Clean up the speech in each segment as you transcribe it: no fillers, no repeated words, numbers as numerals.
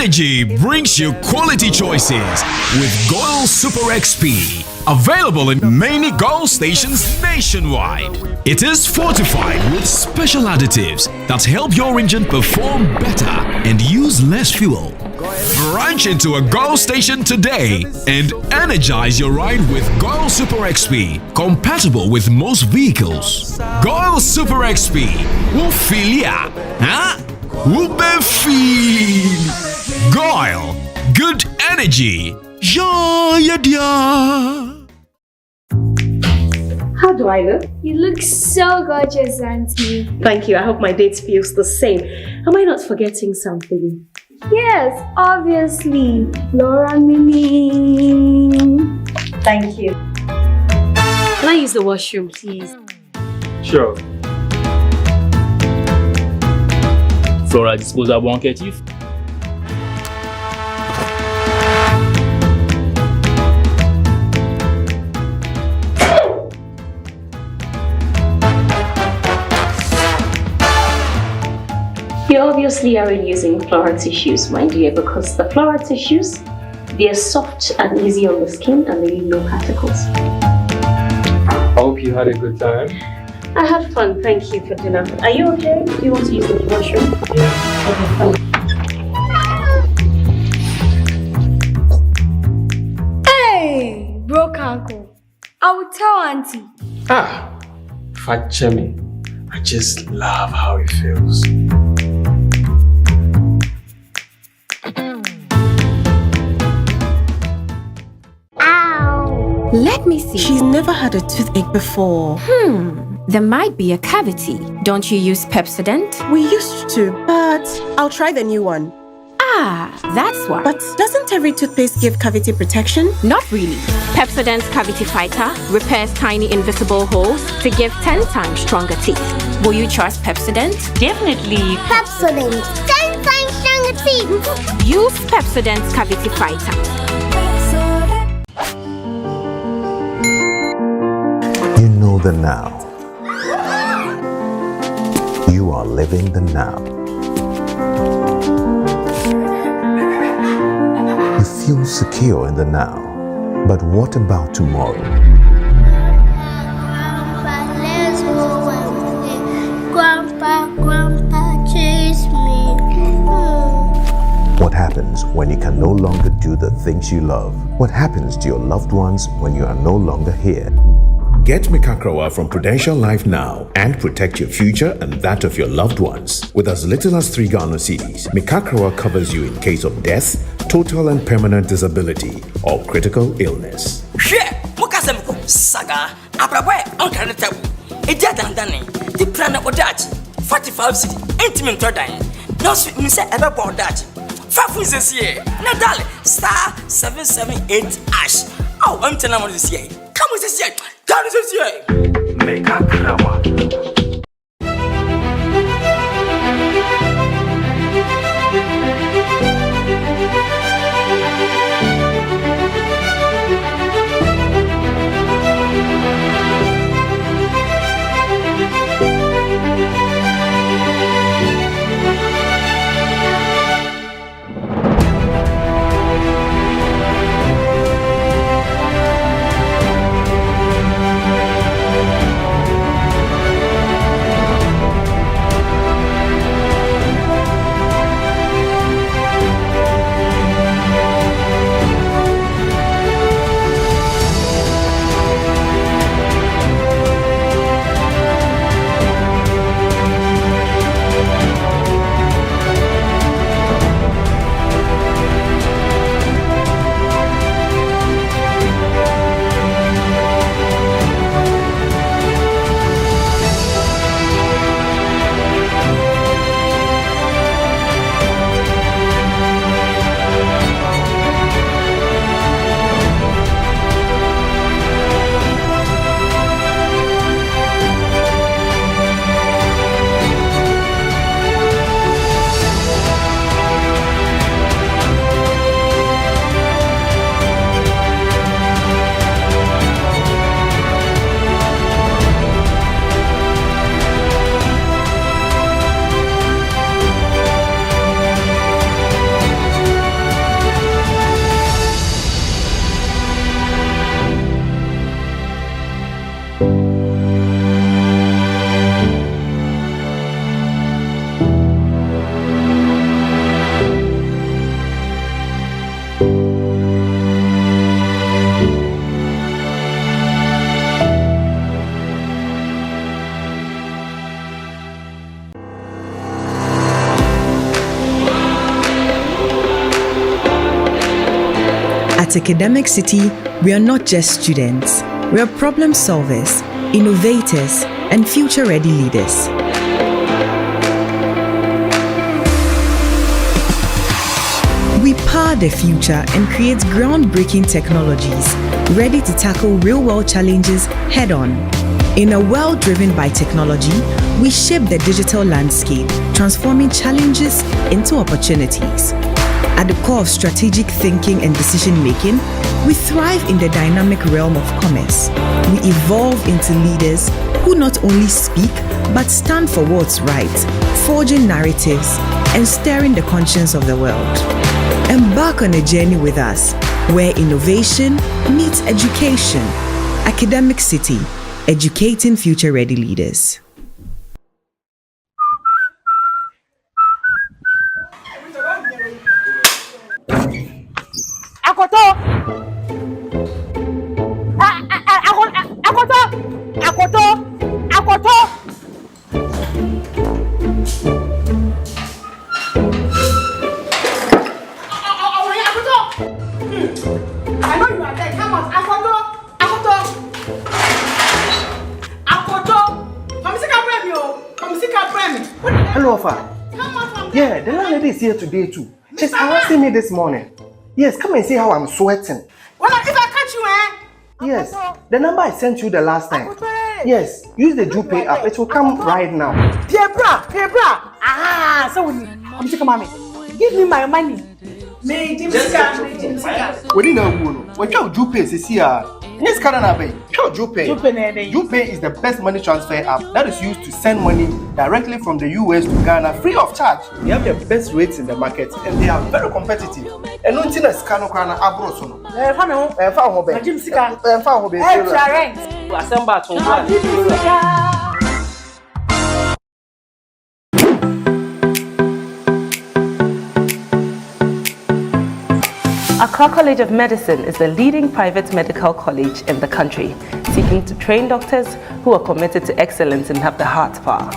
Energy brings you quality choices with Goil Super XP. Available in many Goil stations nationwide. It is fortified with special additives that help your engine perform better and use less fuel. Branch into a Goil station today and energize your ride with Goil Super XP, compatible with most vehicles. Goil Super XP will feel ya, huh? Will be feel. Goil, good energy. Yeah, yeah. How do I look? You look so gorgeous, Auntie. Thank you. I hope my date feels the same. Am I not forgetting something? Yes, obviously. Laura Mimi. Thank you. Can I use the washroom, please? Sure. Flora disposable handkerchief. You obviously aren't using Flora tissues, my dear, because the Flora tissues, they're soft and easy on the skin and they leave no particles. I hope you had a good time. I had fun, thank you for dinner. Are you okay? Do you want to use the washroom? Yeah. Hey, broke uncle. I will tell Auntie. Fat Chemi. I just love how it feels. Let me see. She's never had a toothache before. There might be a cavity. Don't you use Pepsodent? We used to, but I'll try the new one. That's why. But doesn't every toothpaste give cavity protection? Not really. Pepsodent's Cavity Fighter repairs tiny invisible holes to give 10 times stronger teeth. Will you trust Pepsodent? Definitely. Pepsodent. 10 times stronger teeth. Use Pepsodent's Cavity Fighter. You know the now. You are living the now. You feel secure in the now. But what about tomorrow? Grandpa, chase me. What happens when you can no longer do the things you love? What happens to your loved ones when you are no longer here? Get Mikakrawa from Prudential Life now and protect your future and that of your loved ones. With as little as 3 Ghana cedis, Mikakrawa covers you in case of death, total and permanent disability, or critical illness. Saga, Abraboy, Uncle Tabu, a dead and Danny, the plan of Dutch, 45 city, intimate Jordan, no sweet Miss ever bought Dutch. 5 weeks this year, Nadal, star 778 ash. Oh, I'm telling you this year. Come with this year, come with this year. Make a flower. At Academic City, we are not just students. We are problem solvers, innovators, and future-ready leaders. We power the future and create groundbreaking technologies ready to tackle real-world challenges head-on. In a world driven by technology, we shape the digital landscape, transforming challenges into opportunities. At the core of strategic thinking and decision-making, we thrive in the dynamic realm of commerce. We evolve into leaders who not only speak, but stand for what's right, forging narratives and stirring the conscience of the world. Embark on a journey with us, where innovation meets education. Academic City, educating future-ready leaders. Hello, Alpha. Yeah, the landlady is here today too. She's harassing me this morning. Yes, come and see how I'm sweating. Well, if I catch you, Yes, the number I sent you the last time. Yes, use the Pay app. It will come right now. Piebra. Ah, so I'm sick of mommy. Give me my money. Me, Jim We didn't know. When you Pay is here. Yes, Pay is the best money transfer app that is used to send money directly from the US to Ghana free of charge. They have the best rates in the market and they are very competitive. And no thing is Kano Kana Abrosono. Accra College of Medicine is the leading private medical college in the country, seeking to train doctors who are committed to excellence and have the heart power.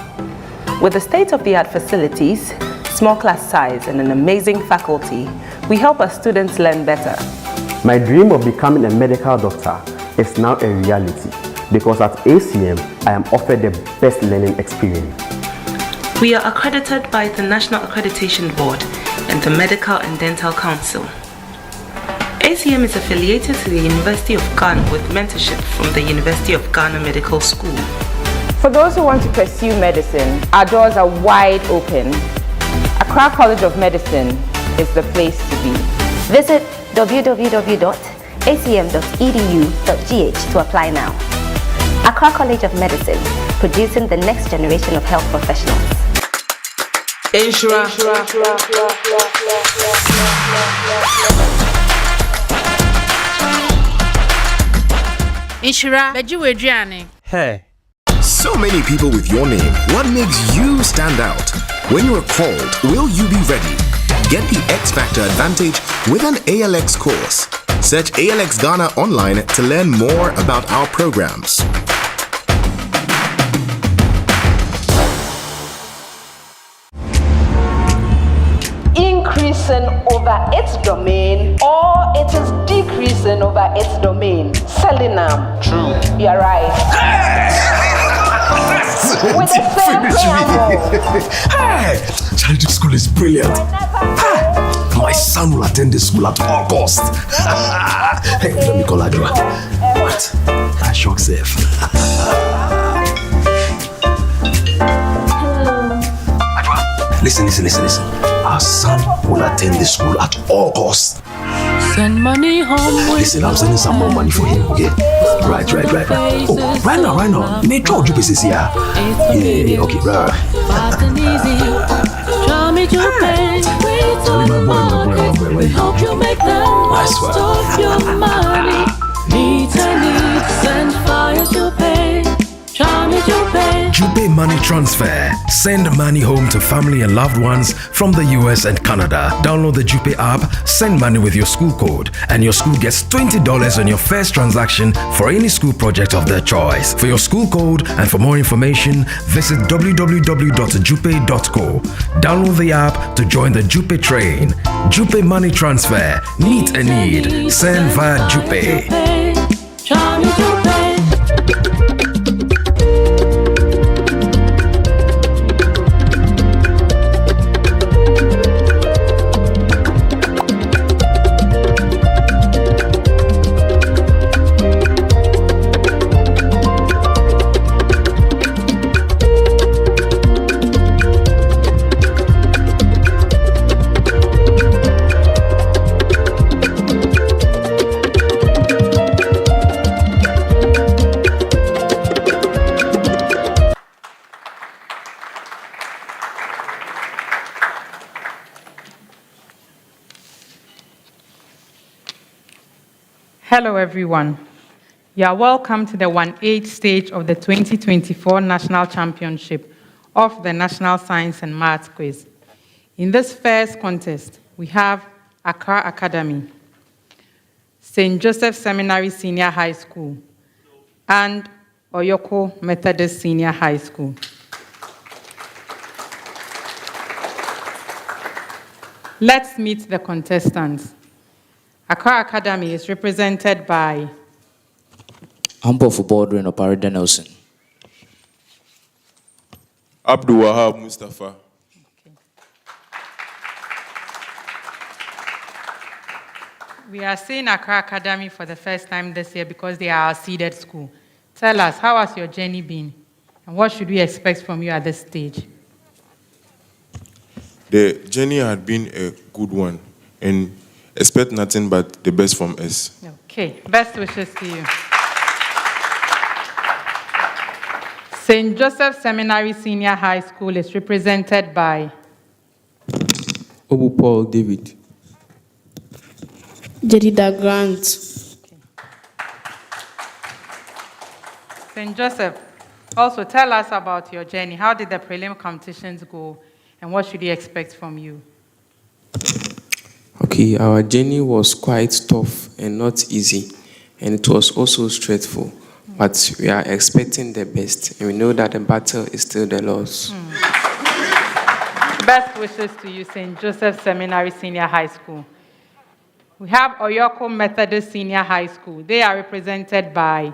With the state-of-the-art facilities, small class size, and an amazing faculty, we help our students learn better. My dream of becoming a medical doctor is now a reality because at ACM, I am offered the best learning experience. We are accredited by the National Accreditation Board and the Medical and Dental Council. ACM is affiliated to the University of Ghana with mentorship from the University of Ghana Medical School. For those who want to pursue medicine, our doors are wide open. Accra College of Medicine is the place to be. Visit www.acm.edu.gh to apply now. Accra College of Medicine, producing the next generation of health professionals. Inshira, Adriani. Hey. So many people with your name. What makes you stand out? When you are called, will you be ready? Get the X Factor advantage with an ALX course. Search ALX Ghana online to learn more about our programs. Increasing over its domain, or it is decreasing over its domain. Selling them. True. You're right. With the same preamble. Hey! Charity school is brilliant. My son will attend the school at all costs. Hey, let me call Adwa. What? I shock safe. Adwa, listen. Our son will attend the school at all costs. Send money home. Listen, I'm sending some more money for him, okay? Right. Oh, right now. May draw you pieces here. Yeah, okay, right. Fast and easy. Show me to pay. We hope you make the most of your money. Needs, send fires to pay. Show me to pay. Jupe Money Transfer. Send money home to family and loved ones from the US and Canada. Download the Jupe app, send money with your school code, and your school gets $20 on your first transaction for any school project of their choice. For your school code and for more information, visit www.jupe.co. Download the app to join the Jupe train. Jupe Money Transfer. Meet a need. Send via Jupe. Hello everyone. You are welcome to the 1/8 stage of the 2024 National Championship of the National Science and Maths Quiz. In this first contest, we have Accra Academy, St. Joseph Seminary Senior High School, and Oyoko Methodist Senior High School. Let's meet the contestants. Accra Academy is represented by Ampo for Bordering Oparida Nelson. Abdul Wahab Mustafa. We are seeing Accra Academy for the first time this year because they are our seeded school. Tell us, how has your journey been? And what should we expect from you at this stage? The journey had been a good one, and expect nothing but the best from us. Okay, best wishes to you. St. Joseph Seminary Senior High School is represented by Obu Paul David. Jedida Grant. St. Joseph, also tell us about your journey. How did the prelim competitions go, and what should we expect from you? Okay, our journey was quite tough and not easy, and it was also stressful, but we are expecting the best, and we know that the battle is still the Lord's. Best wishes to you, St. Joseph Seminary Senior High School. We have Oyoko Methodist Senior High School. They are represented by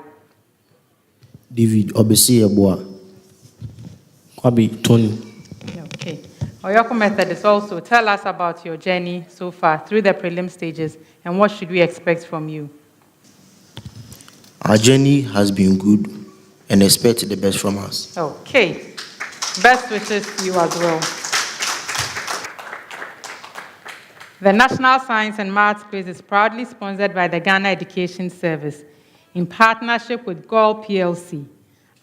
David Obesi Eboa. Kwabi Tony. Okay. Oyoko Methodist, also tell us about your journey so far through the prelim stages and what should we expect from you? Our journey has been good and expect the best from us. Okay. Best wishes to you as well. The National Science and Maths Quiz is proudly sponsored by the Ghana Education Service in partnership with GOL PLC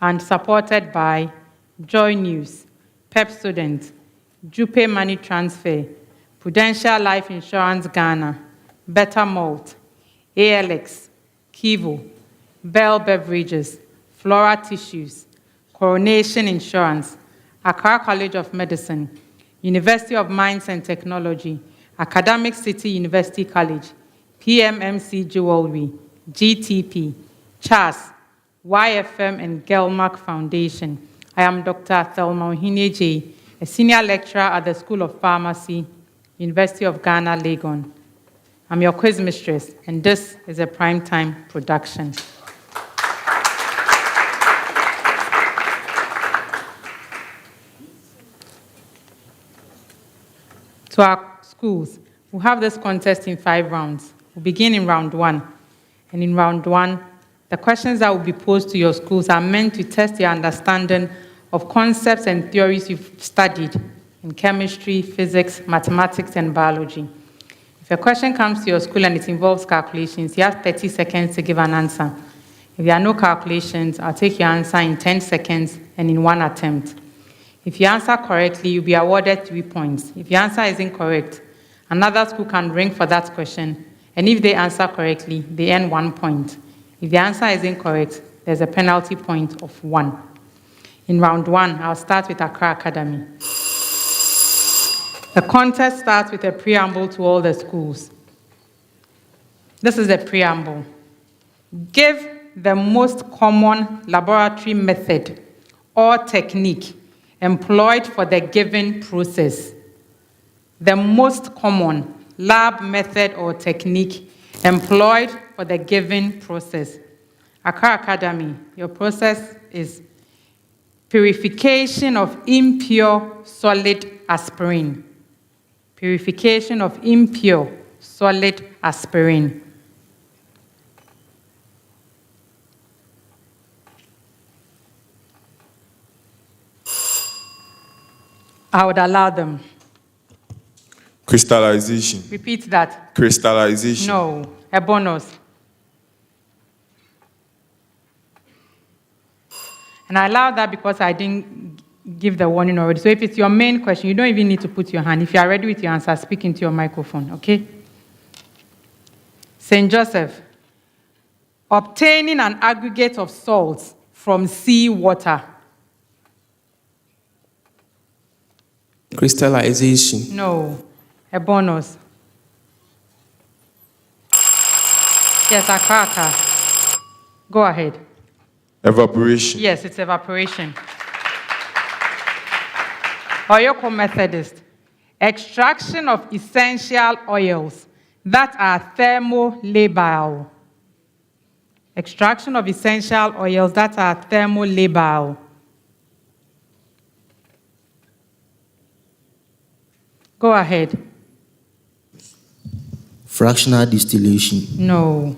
and supported by Joy News, Pep Student, Jupe Money Transfer, Prudential Life Insurance Ghana, Better Malt, ALX, Kivo, Bell Beverages, Flora Tissues, Coronation Insurance, Accra College of Medicine, University of Mines and Technology, Academic City University College, PMMC Jewelry, GTP, CHAS, YFM, and Gelmark Foundation. I am Dr. Thelma Ohine J., a senior lecturer at the School of Pharmacy, University of Ghana, Legon. I'm your quiz mistress, and this is a primetime production. To our schools, we'll have this contest in 5 rounds. We'll begin in round 1. And in round 1, the questions that will be posed to your schools are meant to test your understanding of concepts and theories you've studied in chemistry, physics, mathematics, and biology. If a question comes to your school and it involves calculations, you have 30 seconds to give an answer. If there are no calculations, I'll take your answer in 10 seconds and in 1 attempt. If you answer correctly, you'll be awarded 3 points. If your answer is incorrect, another school can ring for that question, and if they answer correctly, they earn 1 point. If the answer is incorrect, there's a penalty point of 1. In round one, I'll start with Accra Academy. The contest starts with a preamble to all the schools. This is the preamble. Give the most common laboratory method or technique employed for the given process. The most common lab method or technique employed for the given process. Accra Academy, your process is purification of impure solid aspirin. Purification of impure solid aspirin. I would allow them. Crystallization. Repeat that. Crystallization. No, a bonus. And I allow that because I didn't give the warning already. So if it's your main question, you don't even need to put your hand. If you are ready with your answer, speak into your microphone, okay? St. Joseph, obtaining an aggregate of salts from sea water. Crystallization. No, a bonus. Yes, Accra. Go ahead. Evaporation. Yes, it's evaporation. Oyoko Methodist, extraction of essential oils that are thermolabile. Extraction of essential oils that are thermolabile. Go ahead. Fractional distillation. No.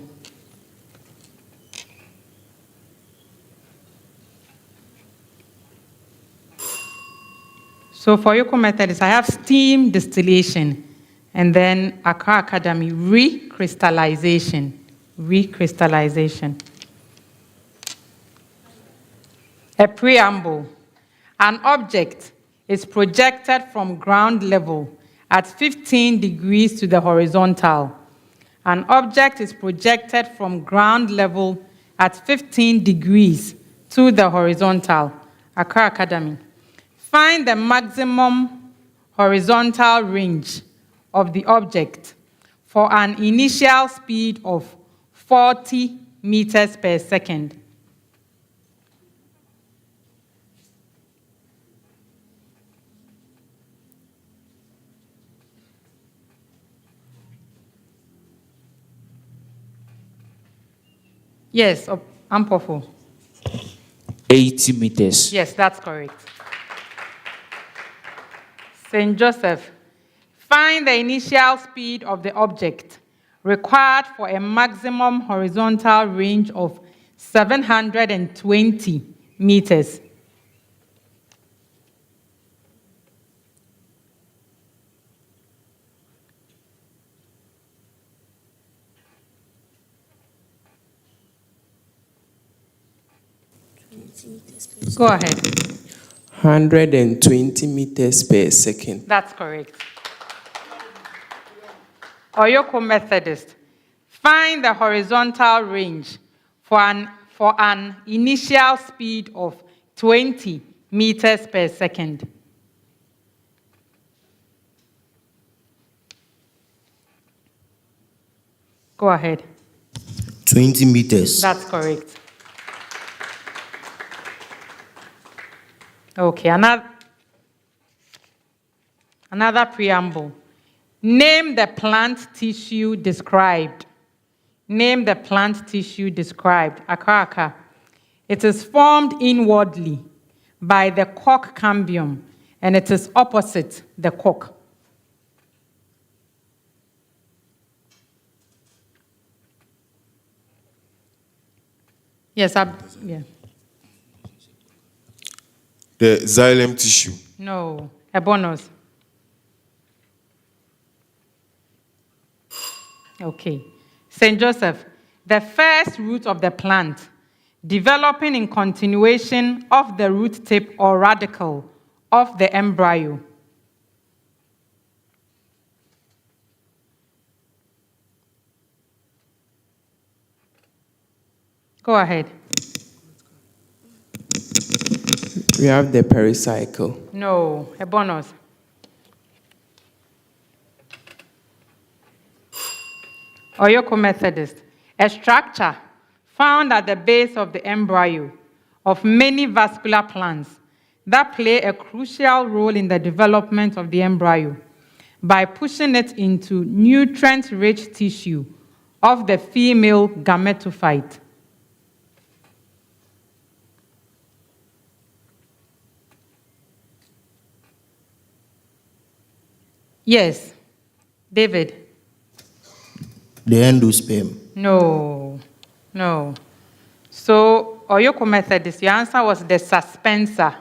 So for Oyoko Methodist, I have steam distillation, and then Accra Academy, recrystallization. Recrystallization. A preamble. An object is projected from ground level at 15 degrees to the horizontal. An object is projected from ground level at 15 degrees to the horizontal. Accra Academy. Find the maximum horizontal range of the object for an initial speed of 40 meters per second. Yes, Ampofo. 80 meters. Yes, that's correct. St. Joseph, find the initial speed of the object required for a maximum horizontal range of 720 meters. Go ahead. 120 meters per second. That's correct. Oyoko Methodist, find the horizontal range for an initial speed of 20 meters per second. Go ahead. 20 meters. That's correct. Okay, another preamble. Name the plant tissue described. Name the plant tissue described. Akaka. It is formed inwardly by the cork cambium, and it is opposite the cork. Yes, yeah. The xylem tissue. No, a bonus. Okay. St. Joseph, the first root of the plant, developing in continuation of the root tip or radicle of the embryo. Go ahead. We have the pericycle. No, a bonus. Oyoko Methodist, a structure found at the base of the embryo of many vascular plants that play a crucial role in the development of the embryo by pushing it into nutrient-rich tissue of the female gametophyte. Yes, David. The endosperm. No. So, Oyoko Methodist, your answer was the suspensor.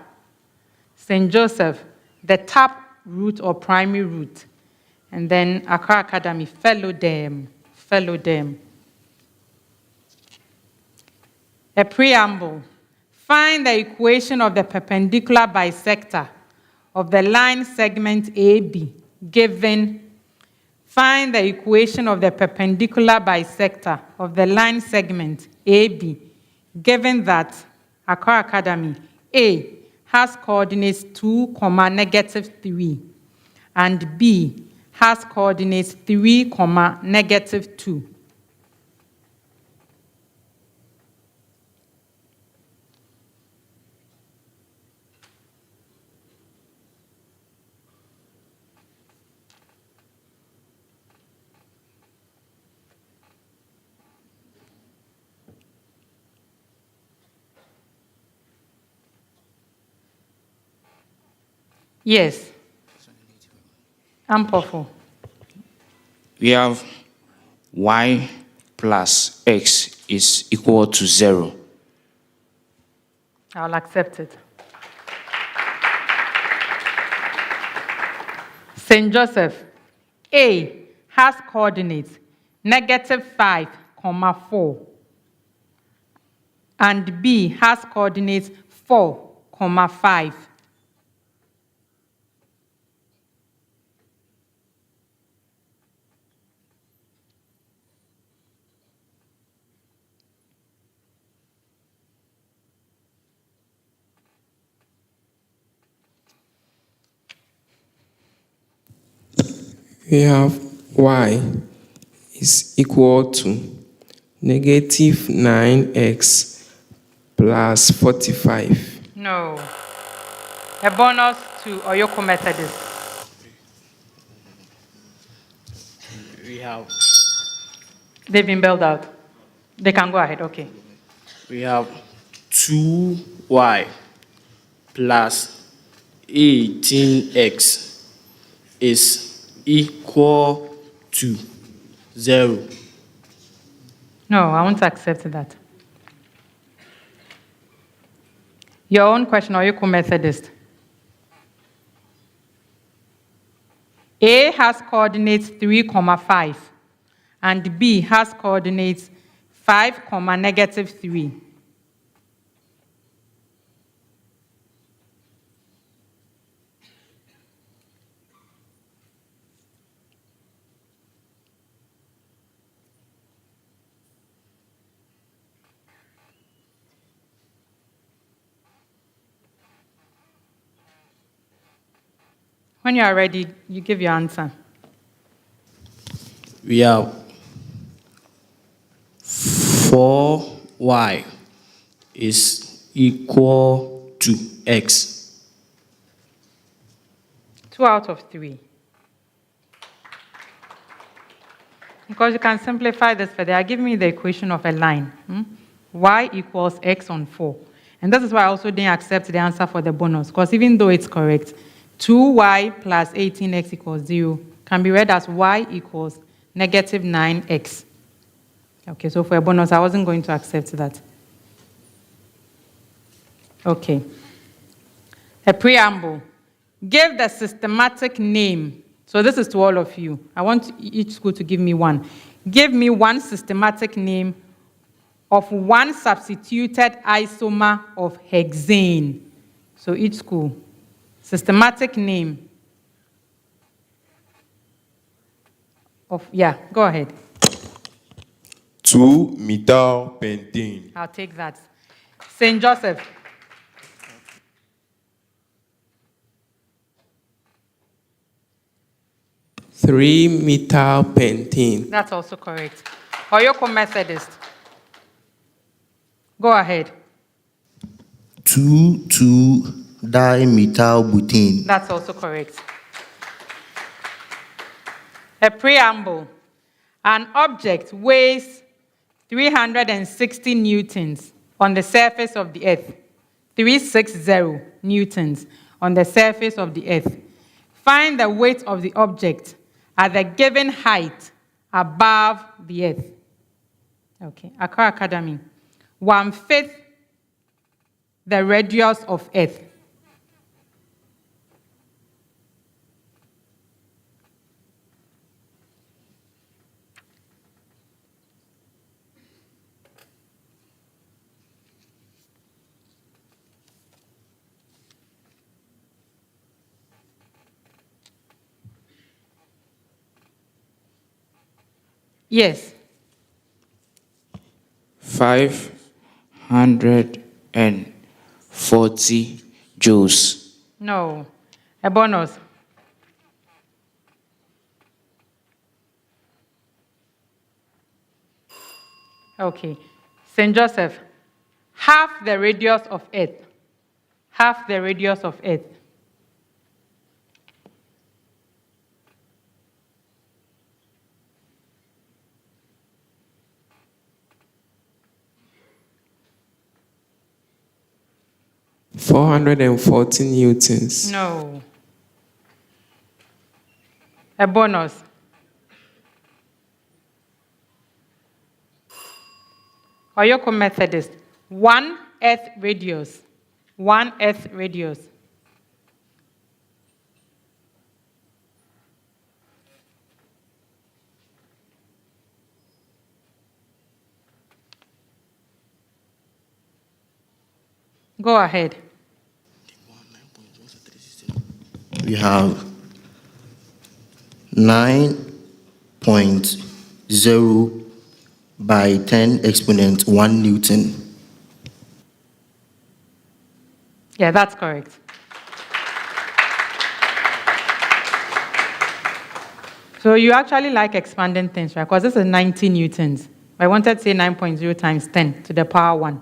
St. Joseph, the tap root or primary root. And then Accra Academy, phylloderm. A preamble. Find the equation of the perpendicular bisector of the line segment AB given. Find the equation of the perpendicular bisector of the line segment AB, given that Accra Academy A has coordinates 2, -3, and B has coordinates 3, -2. Yes. Ampofo. We have y plus x is equal to 0. I'll accept it. St. Joseph, A has coordinates -5, 4, and B has coordinates 4, 5. We have y is equal to -9x plus 45. No. A bonus to Oyoko Methodist. We have. They've been bailed out. They can go ahead, okay. We have 2y plus 18x is equal to 0. No, I won't accept that. Your own question, Oyoko Methodist. A has coordinates 3, 5, and B has coordinates 5, -3. When you are ready, you give your answer. We have 4y is equal to x. 2 out of 3. Because you can simplify this further. Give me the equation of a line. Y equals x on 4. And this is why I also didn't accept the answer for the bonus. Because even though it's correct, 2y plus 18x equals 0 can be read as y equals -9x. Okay, so for a bonus, I wasn't going to accept that. Okay. A preamble. Give the systematic name. So this is to all of you. I want each school to give me one. Give me one systematic name of one substituted isomer of hexane. So each school. Systematic name of, go ahead. 2-methyl pentane. I'll take that. St. Joseph. 3-methyl-pentane. That's also correct. Oyoko Methodist. Go ahead. 2,2-dimethylbutane. That's also correct. A preamble. An object weighs 360 newtons on the surface of the earth. 360 newtons on the surface of the earth. Find the weight of the object at the given height above the earth. Okay, Accra Academy. 1/5 the radius of earth. Yes. 540 joules. No. A bonus. Okay. St. Joseph. Half the radius of earth. Half the radius of earth. $440 newtons. No. A bonus. Oyoko Methodist. 1 earth radius. 1 earth radius. Go ahead. We have 9.0 by 10 exponent 1 Newton. Yeah, that's correct. So you actually like expanding things, right? Because this is 90 newtons. I wanted to say 9.0 times 10 to the power 1.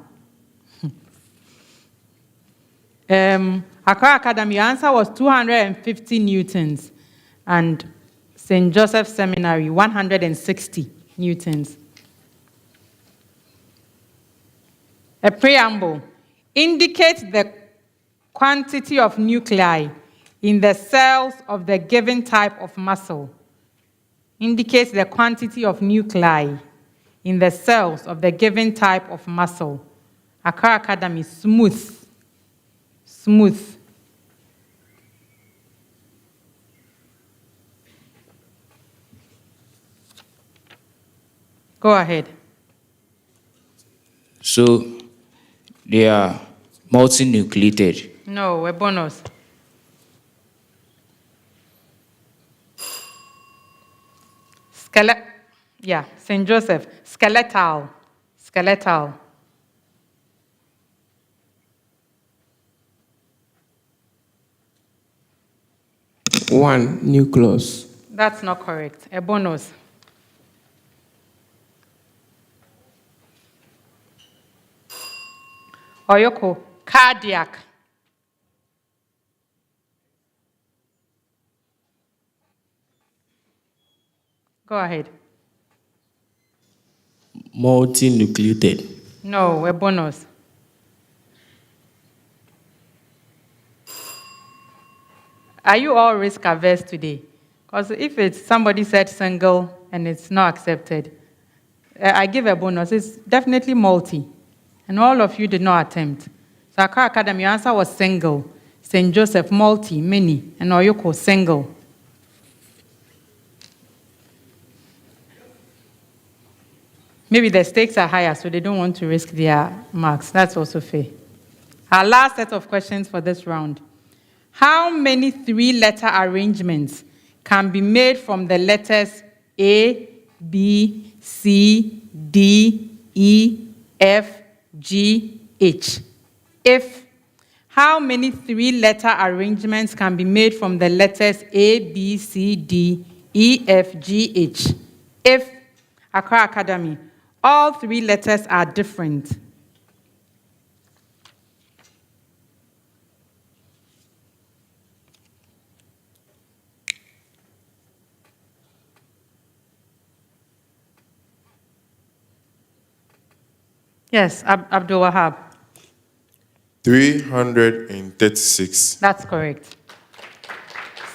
Accra Academy, your answer was 250 newtons. And St. Joseph Seminary, 160 newtons. A preamble. Indicate the quantity of nuclei in the cells of the given type of muscle. Indicates the quantity of nuclei in the cells of the given type of muscle. Accra Academy, smooth. Smooth. Go ahead. So they are multinucleated. No, a bonus. Yeah, St. Joseph. Skeletal. Skeletal. One nucleus. That's not correct. A bonus. Oyoko, cardiac. Go ahead. Multinucleated. No, a bonus. Are you all risk averse today? Because if it's somebody said single and it's not accepted, I give a bonus. It's definitely multi. And all of you did not attempt. So Accra Academy, your answer was single. St. Joseph, multi, many. And Oyoko, single. Maybe the stakes are higher, so they don't want to risk their marks. That's also fair. Our last set of questions for this round. How many 3-letter arrangements can be made from the letters A, B, C, D, E, F, G, H? If, how many 3-letter arrangements can be made from the letters A, B, C, D, EFGH. If Accra Academy, all three letters are different. Yes, Abdul Wahab. 336. That's correct.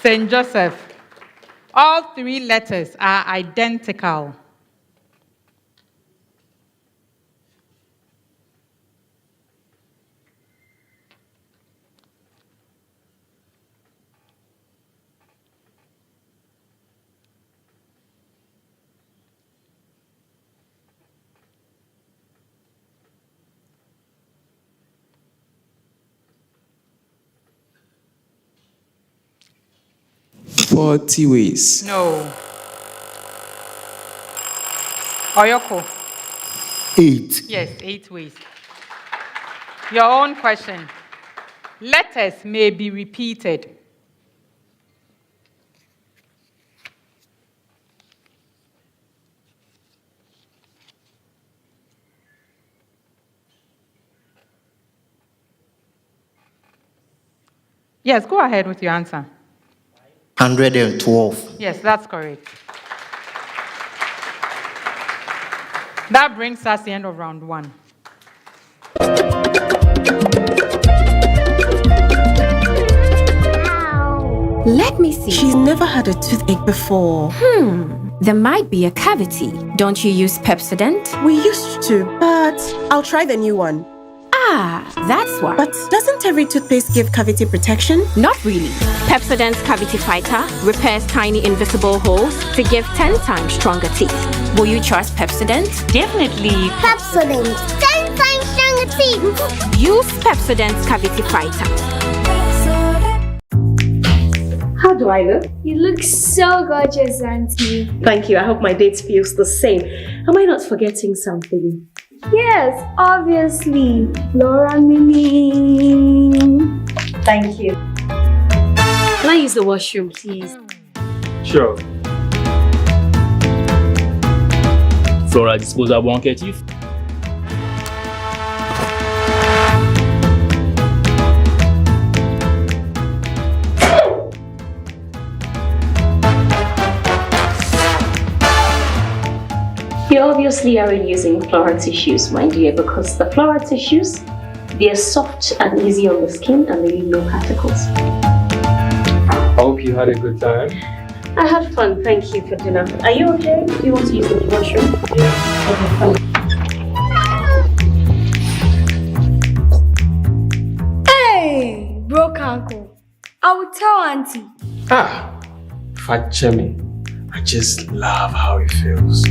St. Joseph. All three letters are identical. "40 ways." No. Oyoko. 8. Yes, 8 ways. Your own question. Letters may be repeated. Yes, go ahead with your answer. 112. Yes, that's correct. That brings us to the end of round 1. Let me see. She's never had a toothache before. There might be a cavity. Don't you use Pepsodent? We used to, but I'll try the new one. Ah, that's why. But doesn't every toothpaste give cavity protection? Not really. Pepsodent's Cavity Fighter repairs tiny invisible holes to give 10 times stronger teeth. Will you trust Pepsodent? Definitely. Pepsodent. 10 times stronger teeth. Use Pepsodent's Cavity Fighter. How do I look? You look so gorgeous, Auntie. Thank you. I hope my date feels the same. Am I not forgetting something? Yes, obviously. Laura Mini. Thank you. Can I use the washroom, please? Sure. Flora disposable handkerchief. You obviously aren't using Flora tissues, my dear, because the Flora tissues, they're soft and easy on the skin and they leave no particles. I hope you had a good time. I had fun, thank you for dinner. Are you okay? Do you want to use the washroom? Hey, broke uncle. I will tell Auntie. Fachemi. I just love how it feels.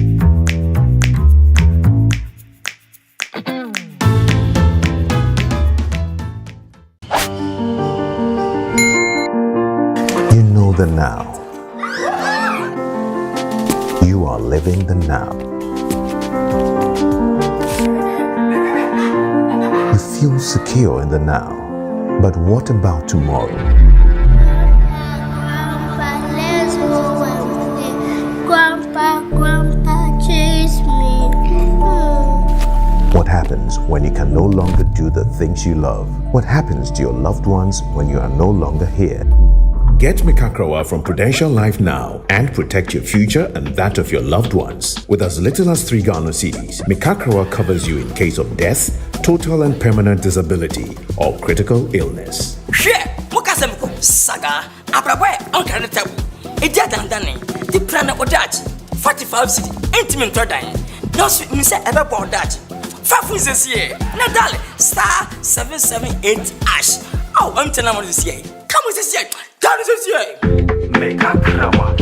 You know the now. You are living the now. You feel secure in the now. But what about tomorrow? Grandpa, chase me. What happens when you can no longer do the things you love? What happens to your loved ones when you are no longer here? Get Mikakrawa from Prudential Life now and protect your future and that of your loved ones. With as little as 3 Ghana cedis, Mikakrawa covers you in case of death, total and permanent disability, or critical illness. Saga, Abraboy, Uncle Tabu. A dead and Danny, the plan of Dutch, 45 city, intimate dying. No sweet Miss Everborn Dutch. 5 weeks this year, Nadal, star 778 ash. Oh, I'm telling you this year. Come with this year. Come with this year. Make a crowd.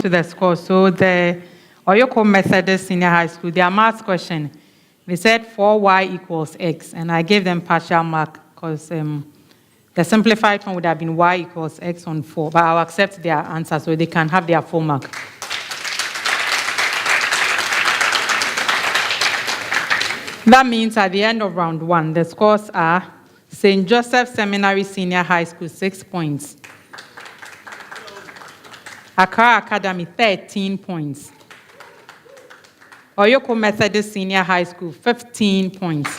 To the score. So the Oyoko Methodist Senior High School, their maths question, they said 4y equals x, and I gave them partial mark because the The simplified form would have been y equals x on 4, but I'll accept their answer so they can have their full mark. That means at the end of round 1, the scores are St. Joseph Seminary Senior High School, 6 points. Accra Academy, 13 points. Oyoko Methodist Senior High School, 15 points.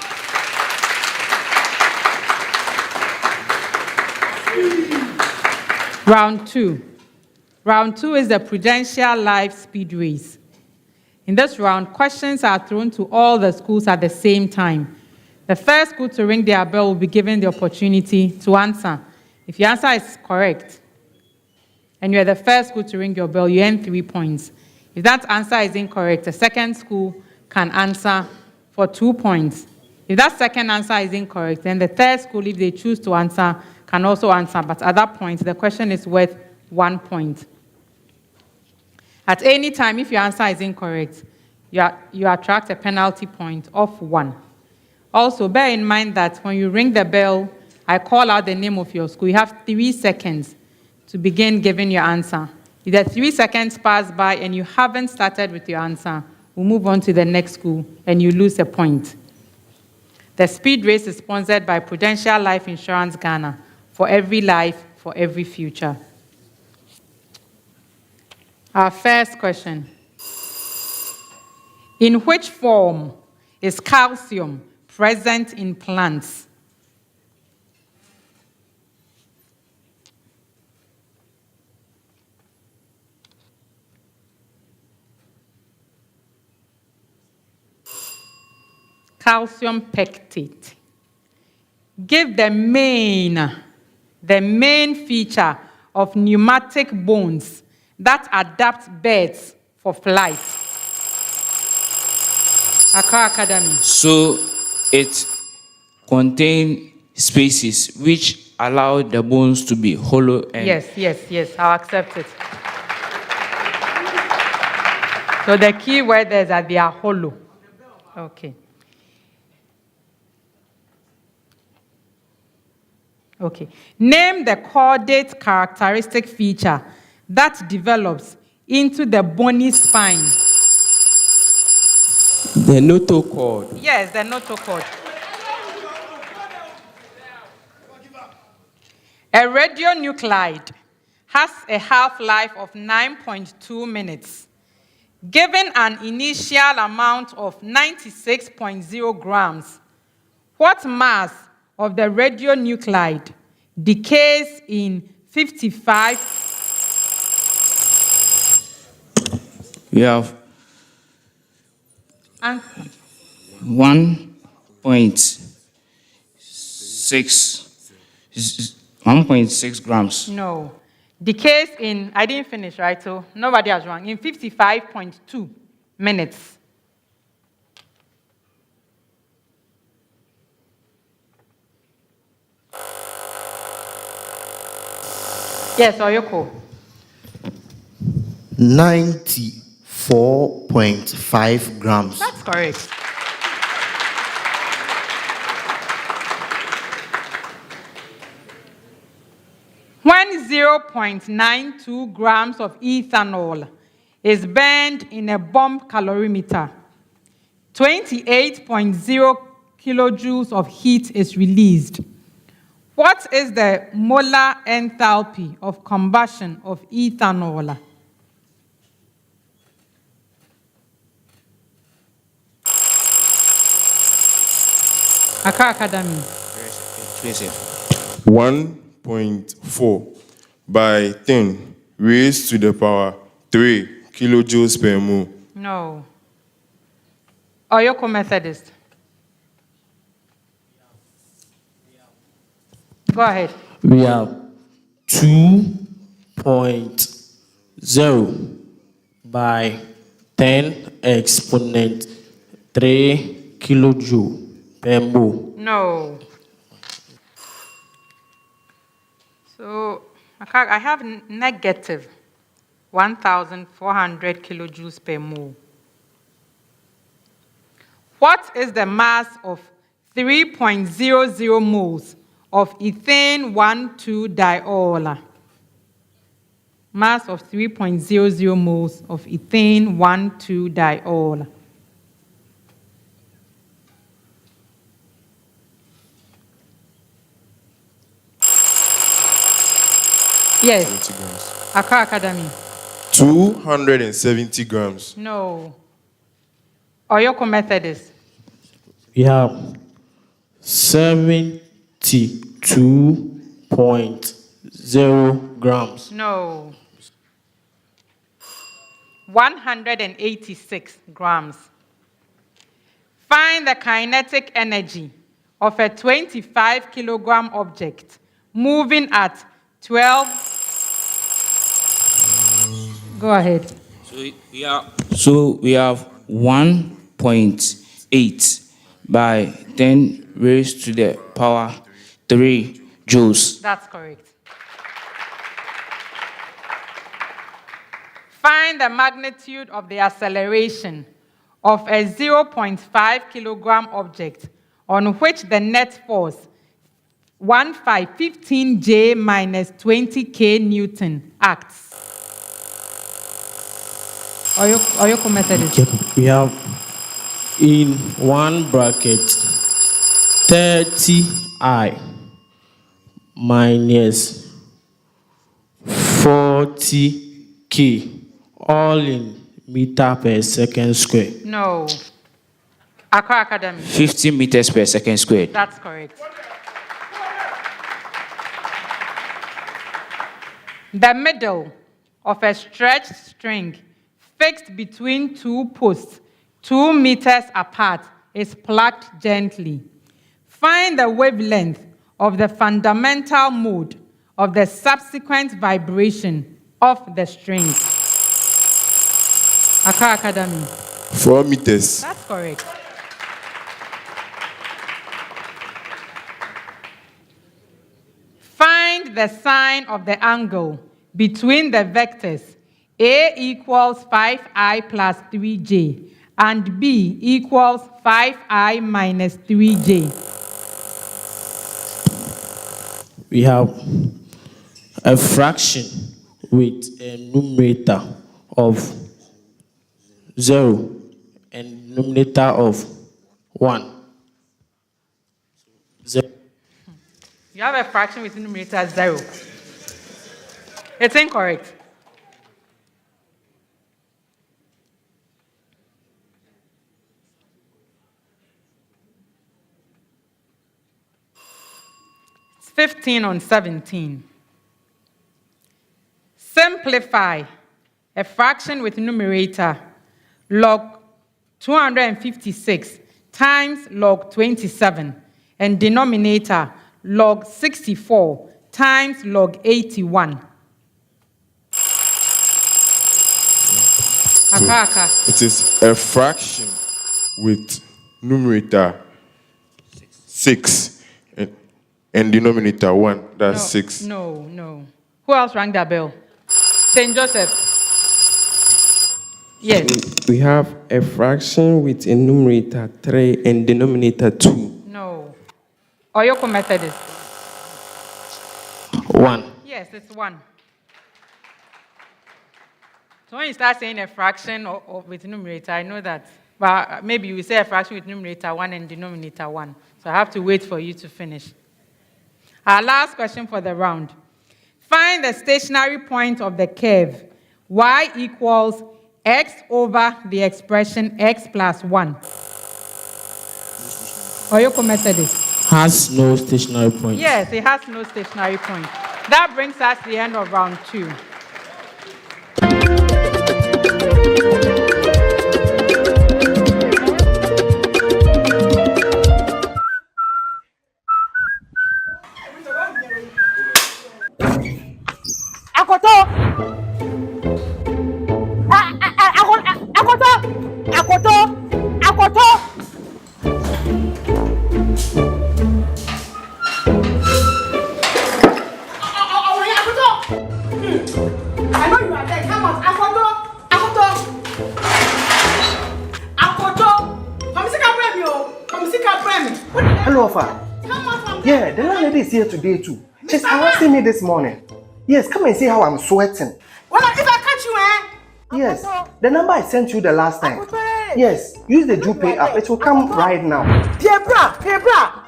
Round 2. Round 2 is the Prudential Life Speed Race. In this round, questions are thrown to all the schools at the same time. The first school to ring their bell will be given the opportunity to answer. If your answer is correct, and you're the first school to ring your bell, you earn 3 points. If that answer is incorrect, the second school can answer for 2 points. If that second answer is incorrect, then the third school, if they choose to answer, can also answer, but at that point, the question is worth 1 point. At any time, if your answer is incorrect, you attract a penalty point of 1. Also, bear in mind that when you ring the bell, I call out the name of your school. You have 3 seconds to begin giving your answer. If the 3 seconds pass by and you haven't started with your answer, we'll move on to the next school and you lose a point. The speed race is sponsored by Prudential Life Insurance Ghana. For every life, for every future. Our first question. In which form is calcium present in plants? Calcium pectate. Give the main feature of pneumatic bones that adapt birds for flight. Accra Academy. So it contains spaces which allow the bones to be hollow. And Yes, I'll accept it. So the key word there is that they are hollow. Okay. Name the chordate characteristic feature that develops into the bony spine. The notochord. Yes, the notochord. A radionuclide has a half-life of 9.2 minutes. Given an initial amount of 96.0 grams, what mass of the radionuclide decays in 55? We have 1.6 grams. No. Decays in, I didn't finish, right? So nobody has wrong. In 55.2 minutes. Yes, Oyoko. 94.5 grams. That's correct. When 0.92 grams of ethanol is burned in a bomb calorimeter, 28.0 kilojoules of heat is released. What is the molar enthalpy of combustion of ethanol? Accra Academy. 1.4 by 10 raised to the power 3 kilojoules per mole. No. Oyoko Methodist. Go ahead. We have 2.0 by 10 exponent 3 kilojoule per mole. No. So I have negative 1,400 kilojoules per mole. What is the mass of 3.00 moles of ethane 1,2-diol. Mass of 3.00 moles of ethane 1,2-diol. Yes. Accra Academy. 270 grams. No. Oyoko Methodist. We have 72.0 grams. No. 186 grams. Find the kinetic energy of a 25 kilogram object moving at 12. Go ahead. So we have 1.8 by 10 raised to the power 3 joules. That's correct. Find the magnitude of the acceleration of a 0.5 kilogram object on which the net force 15J minus 20K Newton acts. Oyoko Methodist. We have in one bracket 30I minus 40K, all in meter per second square. No. Accra Academy. 50 meters per second squared. That's correct. The middle of a stretched string fixed between two posts 2 meters apart is plucked gently. Find the wavelength of the fundamental mode of the subsequent vibration of the string. Accra Academy. 4 meters. That's correct. Find the sine of the angle between the vectors A equals 5I plus 3J and B equals 5I minus 3J. We have a fraction with a numerator of 0 and denominator of 1. 0. You have a fraction with numerator 0. It's incorrect. It's 15 on 17. Simplify a fraction with numerator log 256 times log 27 and denominator log 64 times log 81. Aka. It is a fraction with numerator 6 and denominator 1. That's 6. No. Who else rang that bell? St. Joseph. Yes. We have a fraction with a numerator 3 and denominator 2. No. Oyoko Methodist. 1. Yes, it's 1. So when you start saying a fraction or with numerator, I know that. But maybe you will say a fraction with numerator 1 and denominator 1. So I have to wait for you to finish. Our last question for the round. Find the stationary point of the curve y equals x over the expression x plus 1. Oyoko Methodist. Has no stationary point. Yes, it has no stationary point. That brings us to the end of round 2. Hello, Alpha. Come on from Yeah, the landlady is here today too. She's harassing me this morning. Yes, come and see how I'm sweating. Well, if I catch you, Yes, the number I sent you the last time. Yes, use the JuPay app. It will come right now. Dear bra.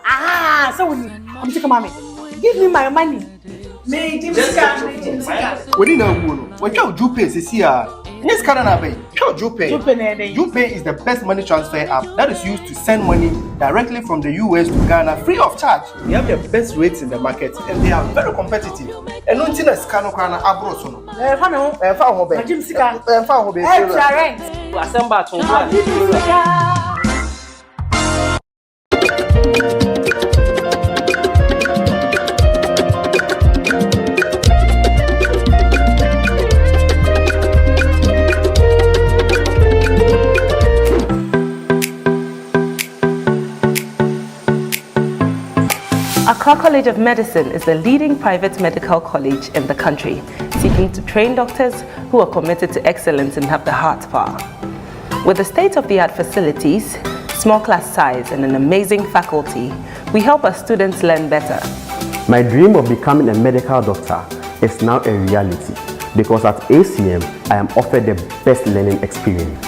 Ah, so I'm sick of mommy. Give me my money. Me, Jim Sika. We didn't know. What your JuPay is here? Yes, Canada Bay. Your JuPay. JuPay is the best money transfer app that is used to send money directly from the US to Ghana free of charge. They have the best rates in the market and they are very competitive. And no thing is Kano Kana Abrosono. Jim Sika. Accra College of Medicine is the leading private medical college in the country, seeking to train doctors who are committed to excellence and have the heart power. With the state-of-the-art facilities, small class size, and an amazing faculty, we help our students learn better. My dream of becoming a medical doctor is now a reality because at ACM, I am offered the best learning experience.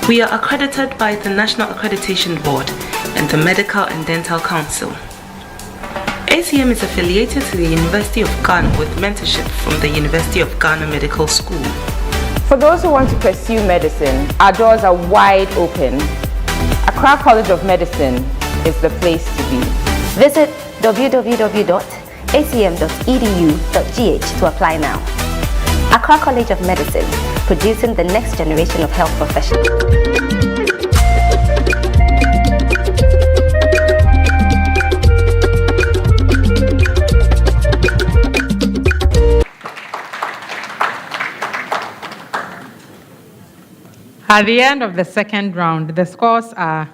We are accredited by the National Accreditation Board and the Medical and Dental Council. ACM is affiliated to the University of Ghana with mentorship from the University of Ghana Medical School. For those who want to pursue medicine, our doors are wide open. Accra College of Medicine is the place to be. Visit www.acm.edu.gh to apply now. Accra College of Medicine, producing the next generation of health professionals. At the end of the second round, the scores are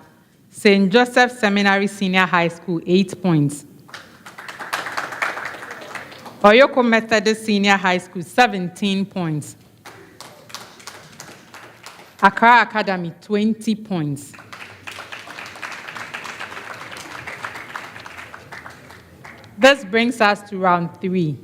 St. Joseph Seminary Senior High School, 8 points. Oyoko Methodist Senior High School, 17 points. Accra Academy, 20 points. This brings us to round 3.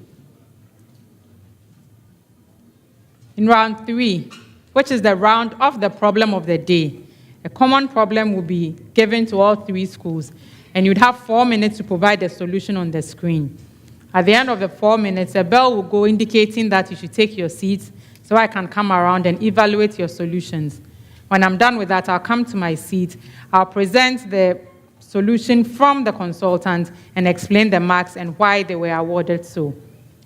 In round 3, which is the round of the problem of the day, a common problem will be given to all 3 schools, and you'd have 4 minutes to provide a solution on the screen. At the end of the 4 minutes, a bell will go indicating that you should take your seats so I can come around and evaluate your solutions. When I'm done with that, I'll come to my seat. I'll present the solution from the consultant and explain the marks and why they were awarded so.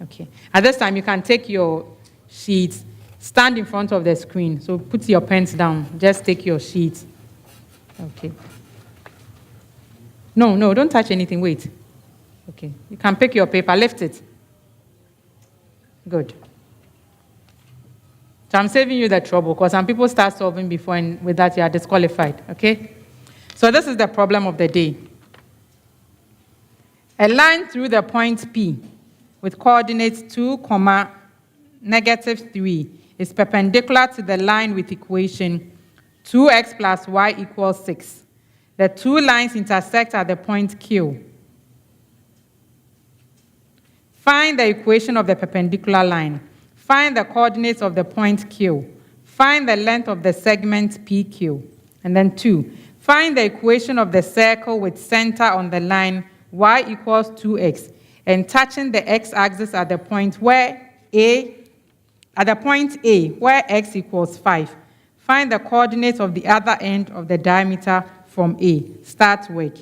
Okay. At this time, you can take your sheets, stand in front of the screen. So put your pens down. Just take your sheets. Okay. No, don't touch anything. Wait. Okay. You can pick your paper. Lift it. Good. So I'm saving you the trouble because some people start solving before, and with that you are disqualified. Okay? So this is the problem of the day. A line through the point P with coordinates 2, -3 is perpendicular to the line with equation 2x plus y equals 6. The 2 lines intersect at the point Q. Find the equation of the perpendicular line. Find the coordinates of the point Q. Find the length of the segment PQ. And then 2, find the equation of the circle with center on the line y equals 2x and touching the x-axis at the point where where x equals 5. Find the coordinates of the other end of the diameter from A. Start work.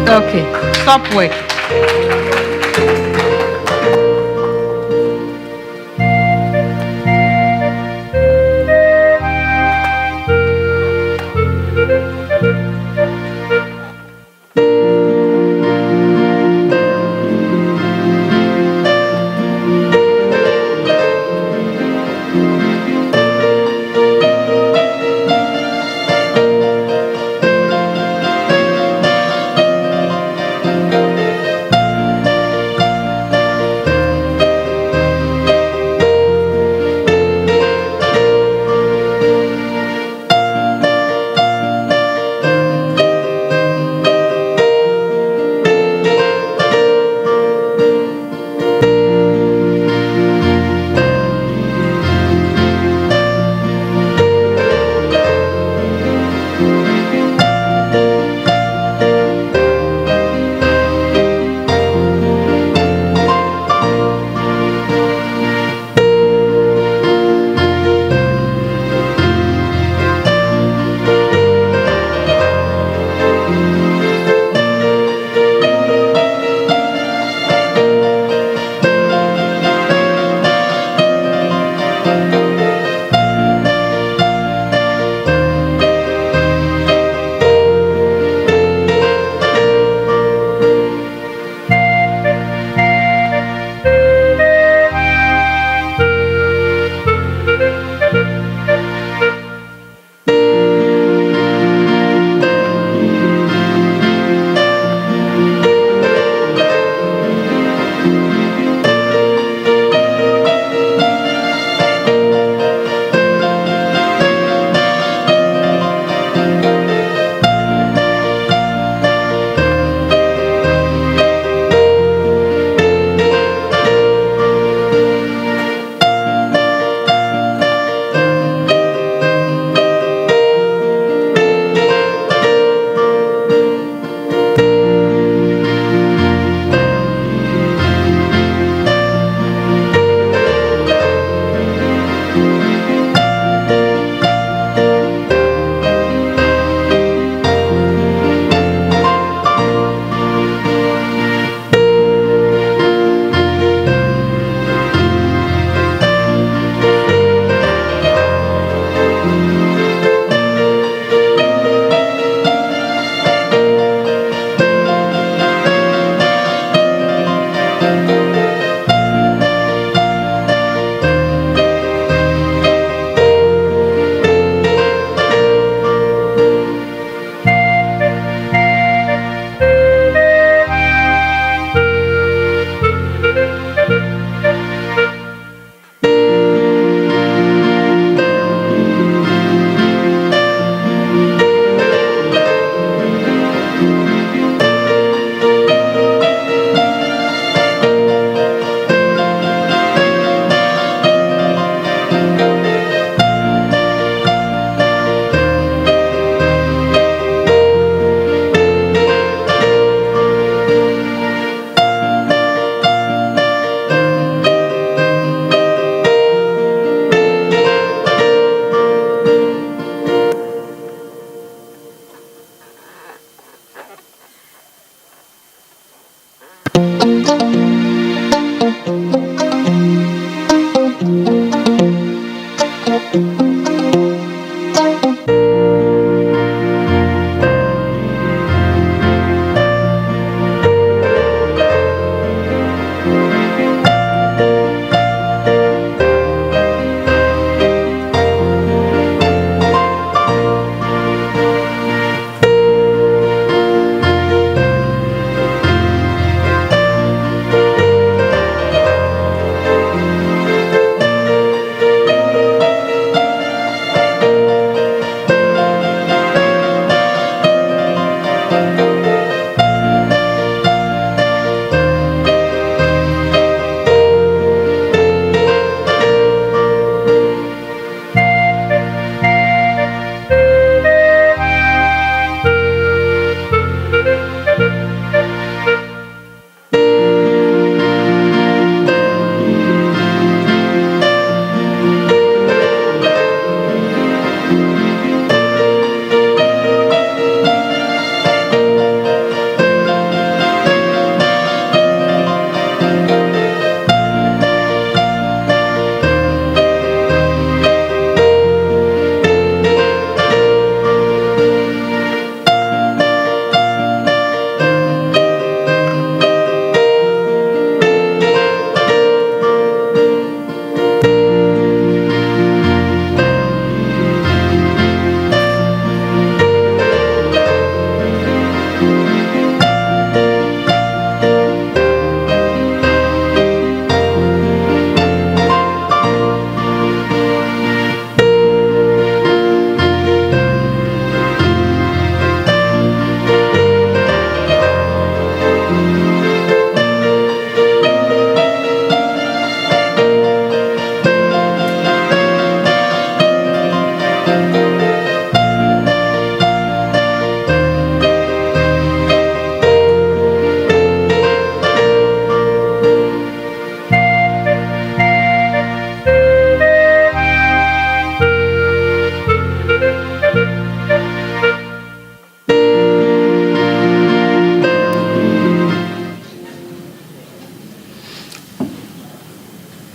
Okay, stop work.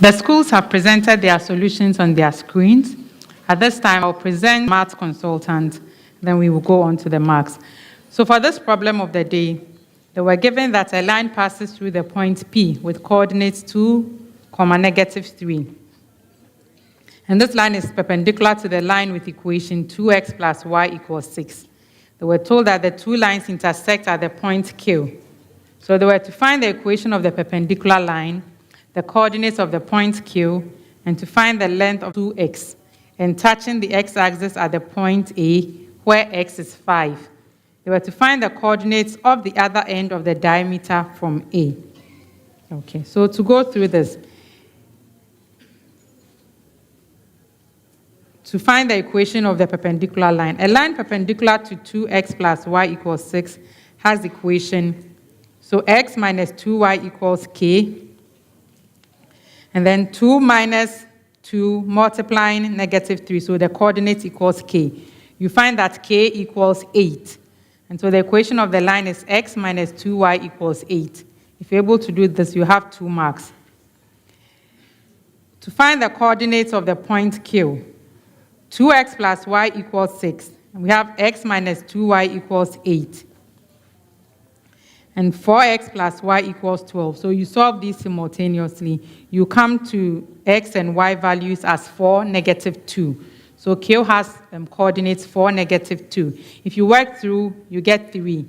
The schools have presented their solutions on their screens. At this time, I'll present math consultant, then we will go on to the marks. So for this problem of the day, they were given that a line passes through the point P with coordinates 2, -3. And this line is perpendicular to the line with equation 2x plus y equals 6. They were told that the two lines intersect at the point Q. So they were to find the equation of the perpendicular line, the coordinates of the point Q, and to find the length of 2x, and touching the x-axis at the point A, where x is 5. They were to find the coordinates of the other end of the diameter from A. Okay, so to go through this, to find the equation of the perpendicular line, a line perpendicular to 2x plus y equals 6 has the equation, so x minus 2y equals k, and then 2 minus 2 multiplying -3, so the coordinate equals k. You find that k equals 8. And so the equation of the line is x minus 2y equals 8. If you're able to do this, you have 2 marks. To find the coordinates of the point Q, 2x plus y equals 6. And we have x minus 2y equals 8. And 4x plus y equals 12. So you solve these simultaneously. You come to x and y values as 4, -2. So Q has coordinates 4, -2. If you work through, you get 3.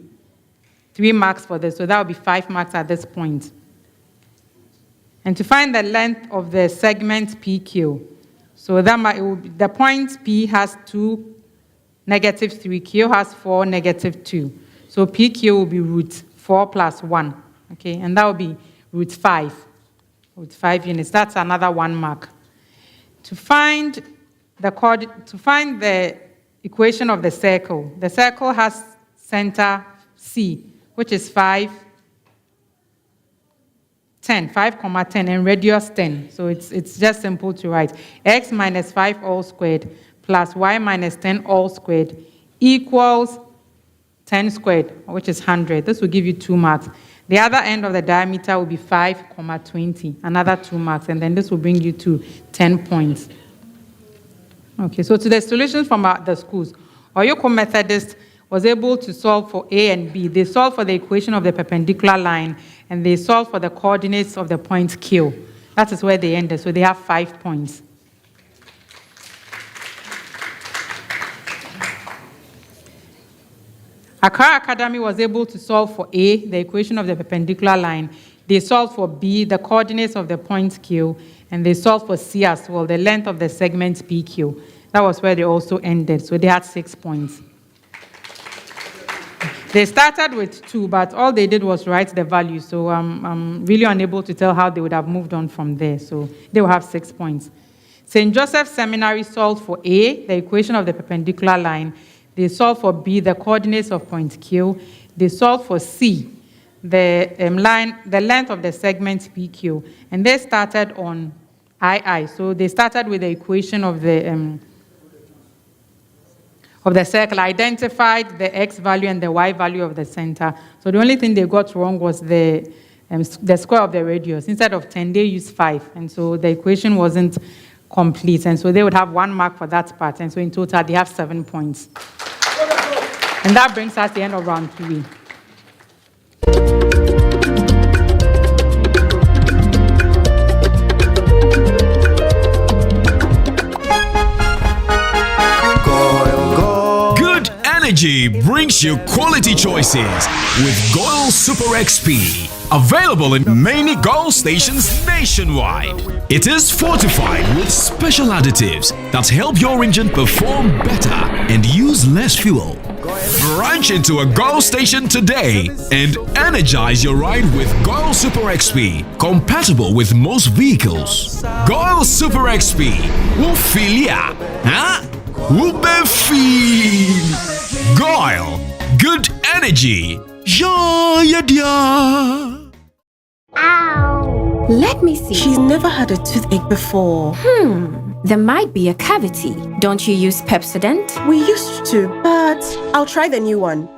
3 marks for this, so that would be 5 marks at this point. And to find the length of the segment PQ, so that it will be, the point P has 2, -3, Q has 4, -2. So PQ will be root 4 plus 1, okay, and that will be root 5 units. That's another 1 mark. To find the equation of the circle has center C, which is 5, 10, and radius 10. So it's just simple to write. X minus 5 all squared plus y minus 10 all squared equals 10 squared, which is 100. This will give you 2 marks. The other end of the diameter will be 5, 20, another 2 marks, and then this will bring you to 10 points. Okay, so to the solutions from the schools, Oyoko Methodist was able to solve for A and B. They solved for the equation of the perpendicular line, and they solved for the coordinates of the point Q. That is where they ended, so they have 5 points. Accra Academy was able to solve for A, the equation of the perpendicular line. They solved for B, the coordinates of the point Q, and they solved for C as well, the length of the segment PQ. That was where they also ended, so they had 6 points. They started with 2, but all they did was write the value, so I'm really unable to tell how they would have moved on from there, so they will have 6 points. St. Joseph's Seminary solved for A, the equation of the perpendicular line. They solved for B, the coordinates of point Q. They solved for C, the length of the segment PQ. And they started on II. So they started with the equation of the circle, identified the x value and the y value of the center. So the only thing they got wrong was the square of the radius. Instead of 10, they used 5. And so the equation wasn't complete. And so they would have 1 mark for that part. And so in total, they have 7 points. And that brings us to the end of round 3. Good energy brings you quality choices with Goil Super XP. Available in many Goil stations nationwide. It is fortified with special additives that help your engine perform better and use less fuel. Branch into a Goil station today and energize your ride with Goil Super XP, compatible with most vehicles. Goil Super XP will feel ya, huh? Will be feel. Goil, good energy. Yeah, yeah. Ow! Let me see. She's never had a toothache before. There might be a cavity. Don't you use Pepsodent? We used to, but I'll try the new one.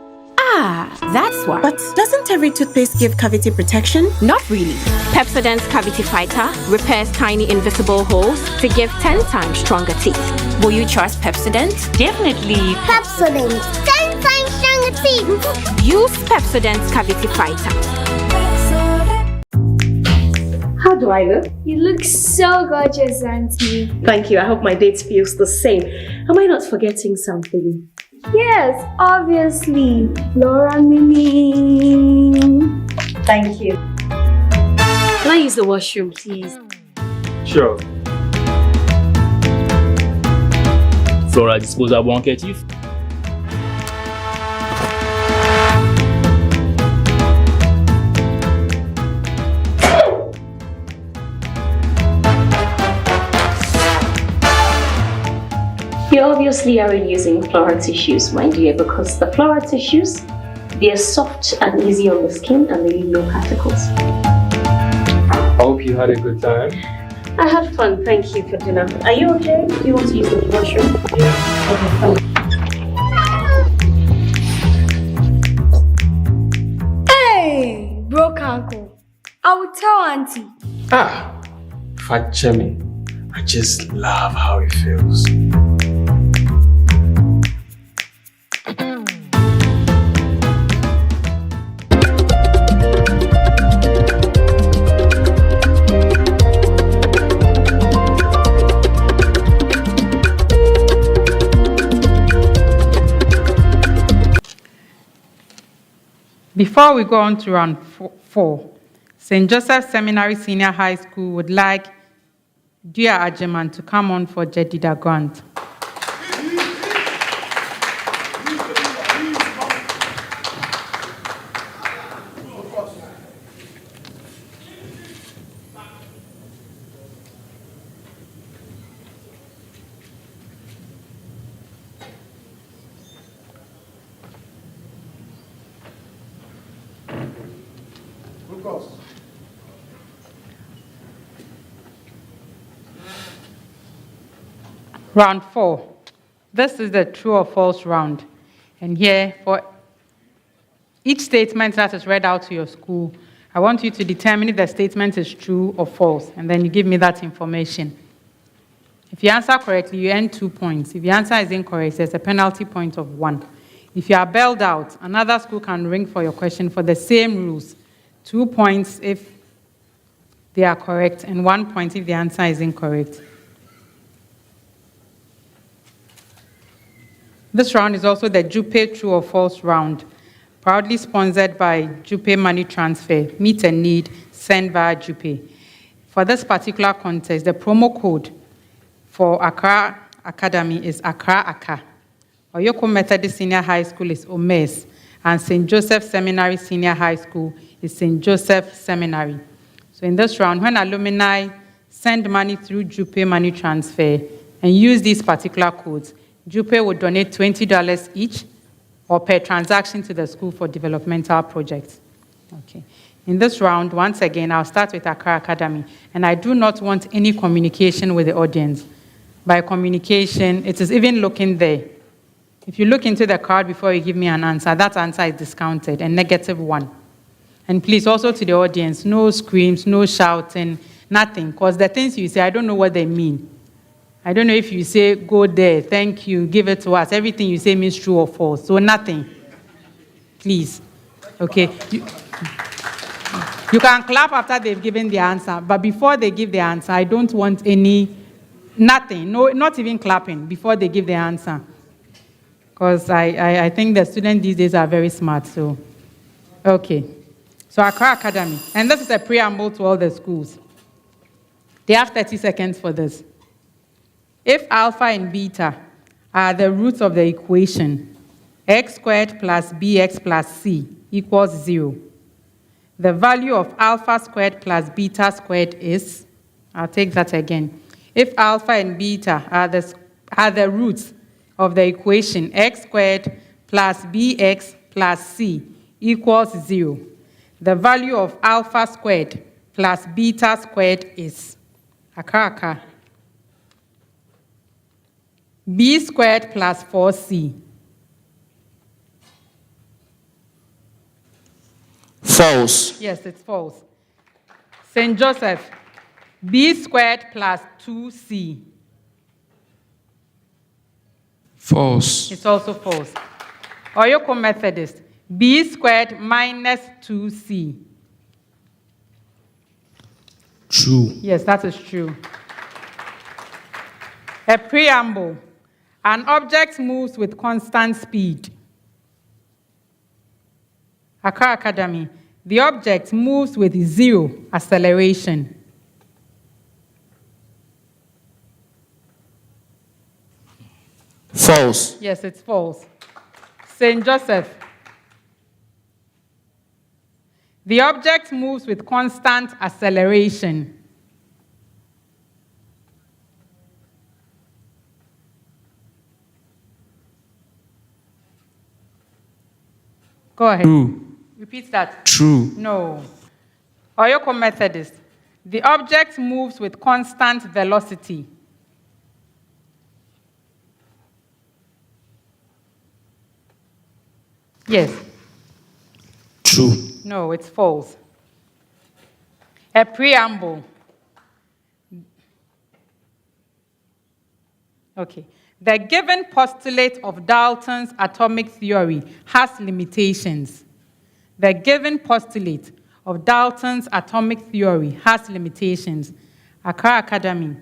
Ah, that's why. But doesn't every toothpaste give cavity protection? Not really. Pepsodent's Cavity Fighter repairs tiny invisible holes to give 10 times stronger teeth. Will you trust Pepsodent? Definitely. Pepsodent. 10 times stronger teeth. Use Pepsodent's Cavity Fighter. How do I look? You look so gorgeous, Auntie. Thank you. I hope my date feels the same. Am I not forgetting something? Yes, obviously. Laura Mini. Thank you. Can I use the washroom, please? Sure. Flora disposable handkerchief. You obviously aren't using floral tissues, my dear, because the floral tissues, they are soft and easy on the skin and they leave no particles. Hope you had a good time. I had fun. Thank you for dinner. Are you okay? Do you want to use the washroom? Hey, broke ankle. I will tell Auntie. Fat Chemi. I just love how it feels. Before we go on to round 4, St. Joseph Seminary Senior High School would like Dear Ajeman to come on for Jedida Grant. Round 4. This is the true or false round. And here, for each statement that is read out to your school, I want you to determine if the statement is true or false, and then you give me that information. If you answer correctly, you earn 2 points. If your answer is incorrect, there's a penalty point of 1. If you are bailed out, another school can ring for your question for the same rules. 2 points if they are correct, and 1 point if the answer is incorrect. This round is also the Jupe True or False round, proudly sponsored by Jupe Money Transfer. Meet a need, send via Jupe. For this particular contest, the promo code for Accra Academy is Accra. Oyoko Methodist Senior High School is OMES, and St. Joseph Seminary Senior High School is St. Joseph Seminary. So in this round, when alumni send money through Jupe Money Transfer and use these particular codes, Jupe would donate $20 each or per transaction to the school for developmental projects. Okay. In this round, once again, I'll start with Accra Academy, and I do not want any communication with the audience. By communication, it is even looking there. If you look into the card before you give me an answer, that answer is discounted and -1. And please, also to the audience, no screams, no shouting, nothing, because the things you say, I don't know what they mean. I don't know if you say, go there, thank you, give it to us. Everything you say means true or false. So nothing. Please. Okay. You can clap after they've given the answer, but before they give the answer, I don't want nothing, no, not even clapping before they give the answer. Because I think the students these days are very smart, so. Okay. So Accra Academy, and this is a preamble to all the schools. They have 30 seconds for this. If alpha and beta are the roots of the equation, x squared plus bx plus c equals 0, the value of alpha squared plus beta squared is, I'll take that again. If alpha and beta are the roots of the equation, x squared plus bx plus c equals 0, the value of alpha squared plus beta squared is, Accra, b squared plus 4c. False. Yes, it's false. St. Joseph, B squared plus 2C. False. It's also false. Oyoko Methodist, B squared minus 2C. True. Yes, that is true. A preamble. An object moves with constant speed. Accra Academy. The object moves with 0 acceleration. False. Yes, it's false. St. Joseph. The object moves with constant acceleration. Go ahead. True. Repeat that. True. No. Oyoko Methodist. The object moves with constant velocity. Yes. True. No, it's false. A preamble. Okay. The given postulate of Dalton's atomic theory has limitations. The given postulate of Dalton's atomic theory has limitations. Accra Academy.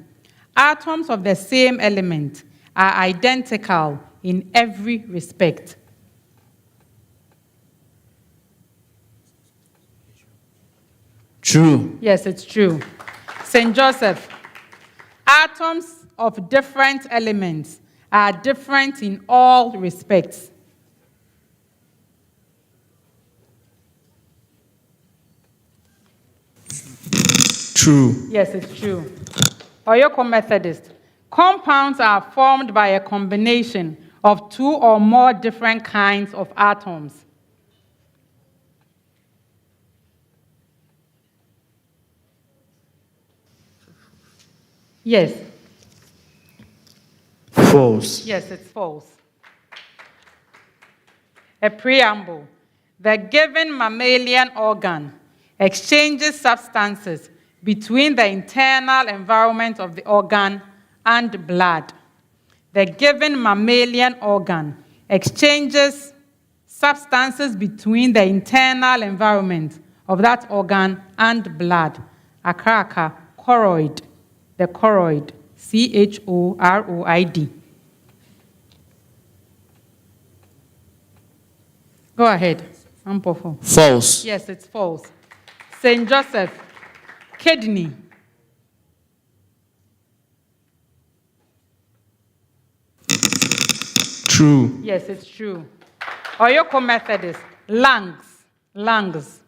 Atoms of the same element are identical in every respect. True. Yes, it's true. St. Joseph. Atoms of different elements are different in all respects. True. Yes, it's true. Oyoko Methodist. Compounds are formed by a combination of 2 or more different kinds of atoms. Yes. False. Yes, it's false. A preamble. The given mammalian organ exchanges substances between the internal environment of the organ and blood. The given mammalian organ exchanges substances between the internal environment of that organ and blood. Accra, choroid. The choroid. CHOROID. Go ahead. Ampofo. False. Yes, it's false. St. Joseph. Kidney. True. Yes, it's true. Oyoko Methodist. Lungs. Lungs.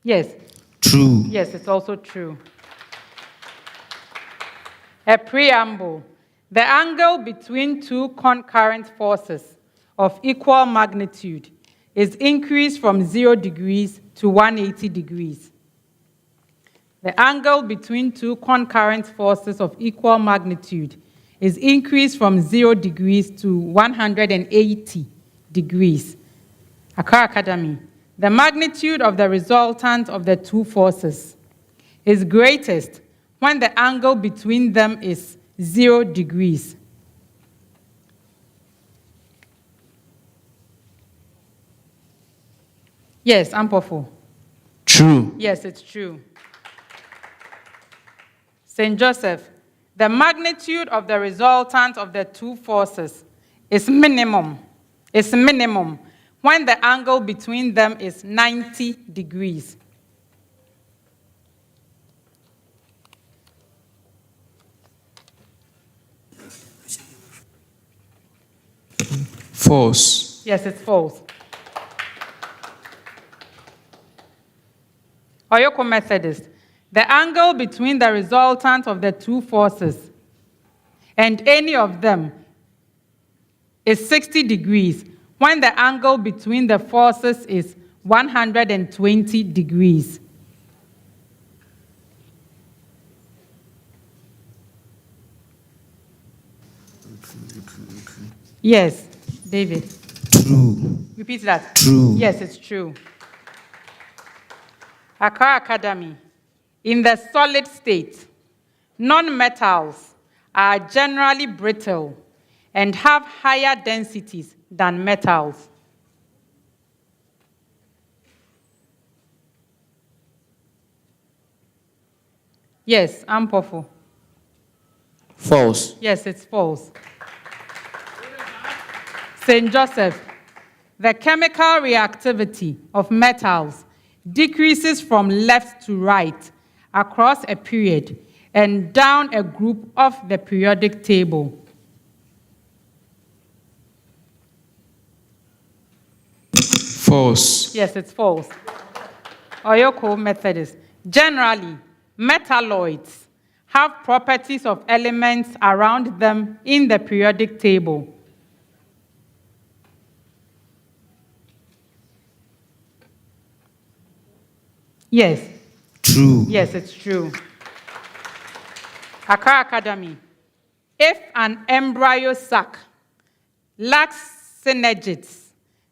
Yes. True. Yes, it's also true. A preamble. The angle between 2 concurrent forces of equal magnitude is increased from 0 degrees to 180 degrees. The angle between 2 concurrent forces of equal magnitude is increased from 0 degrees to 180 degrees. Accra Academy. The magnitude of the resultant of the 2 forces is greatest when the angle between them is 0 degrees. Yes, Ampofo. True. Yes, it's true. St. Joseph. The magnitude of the resultant of the 2 forces is minimum. It's minimum when the angle between them is 90 degrees. False. Yes, it's false. Oyoko Methodist. The angle between the resultant of the 2 forces and any of them is 60 degrees when the angle between the forces is 120 degrees. Yes, David. True. Repeat that. True. Yes, it's true. Accra Academy. In the solid state, non-metals are generally brittle and have higher densities than metals. Yes, Ampofu. False. Yes, it's false. St. Joseph. The chemical reactivity of metals decreases from left to right across a period and down a group of the periodic table. False. Yes, it's false. Oyoko Methodist. Generally, metalloids have properties of elements around them in the periodic table. Yes. True. Yes, it's true. Accra Academy. If an embryo sac lacks synergids,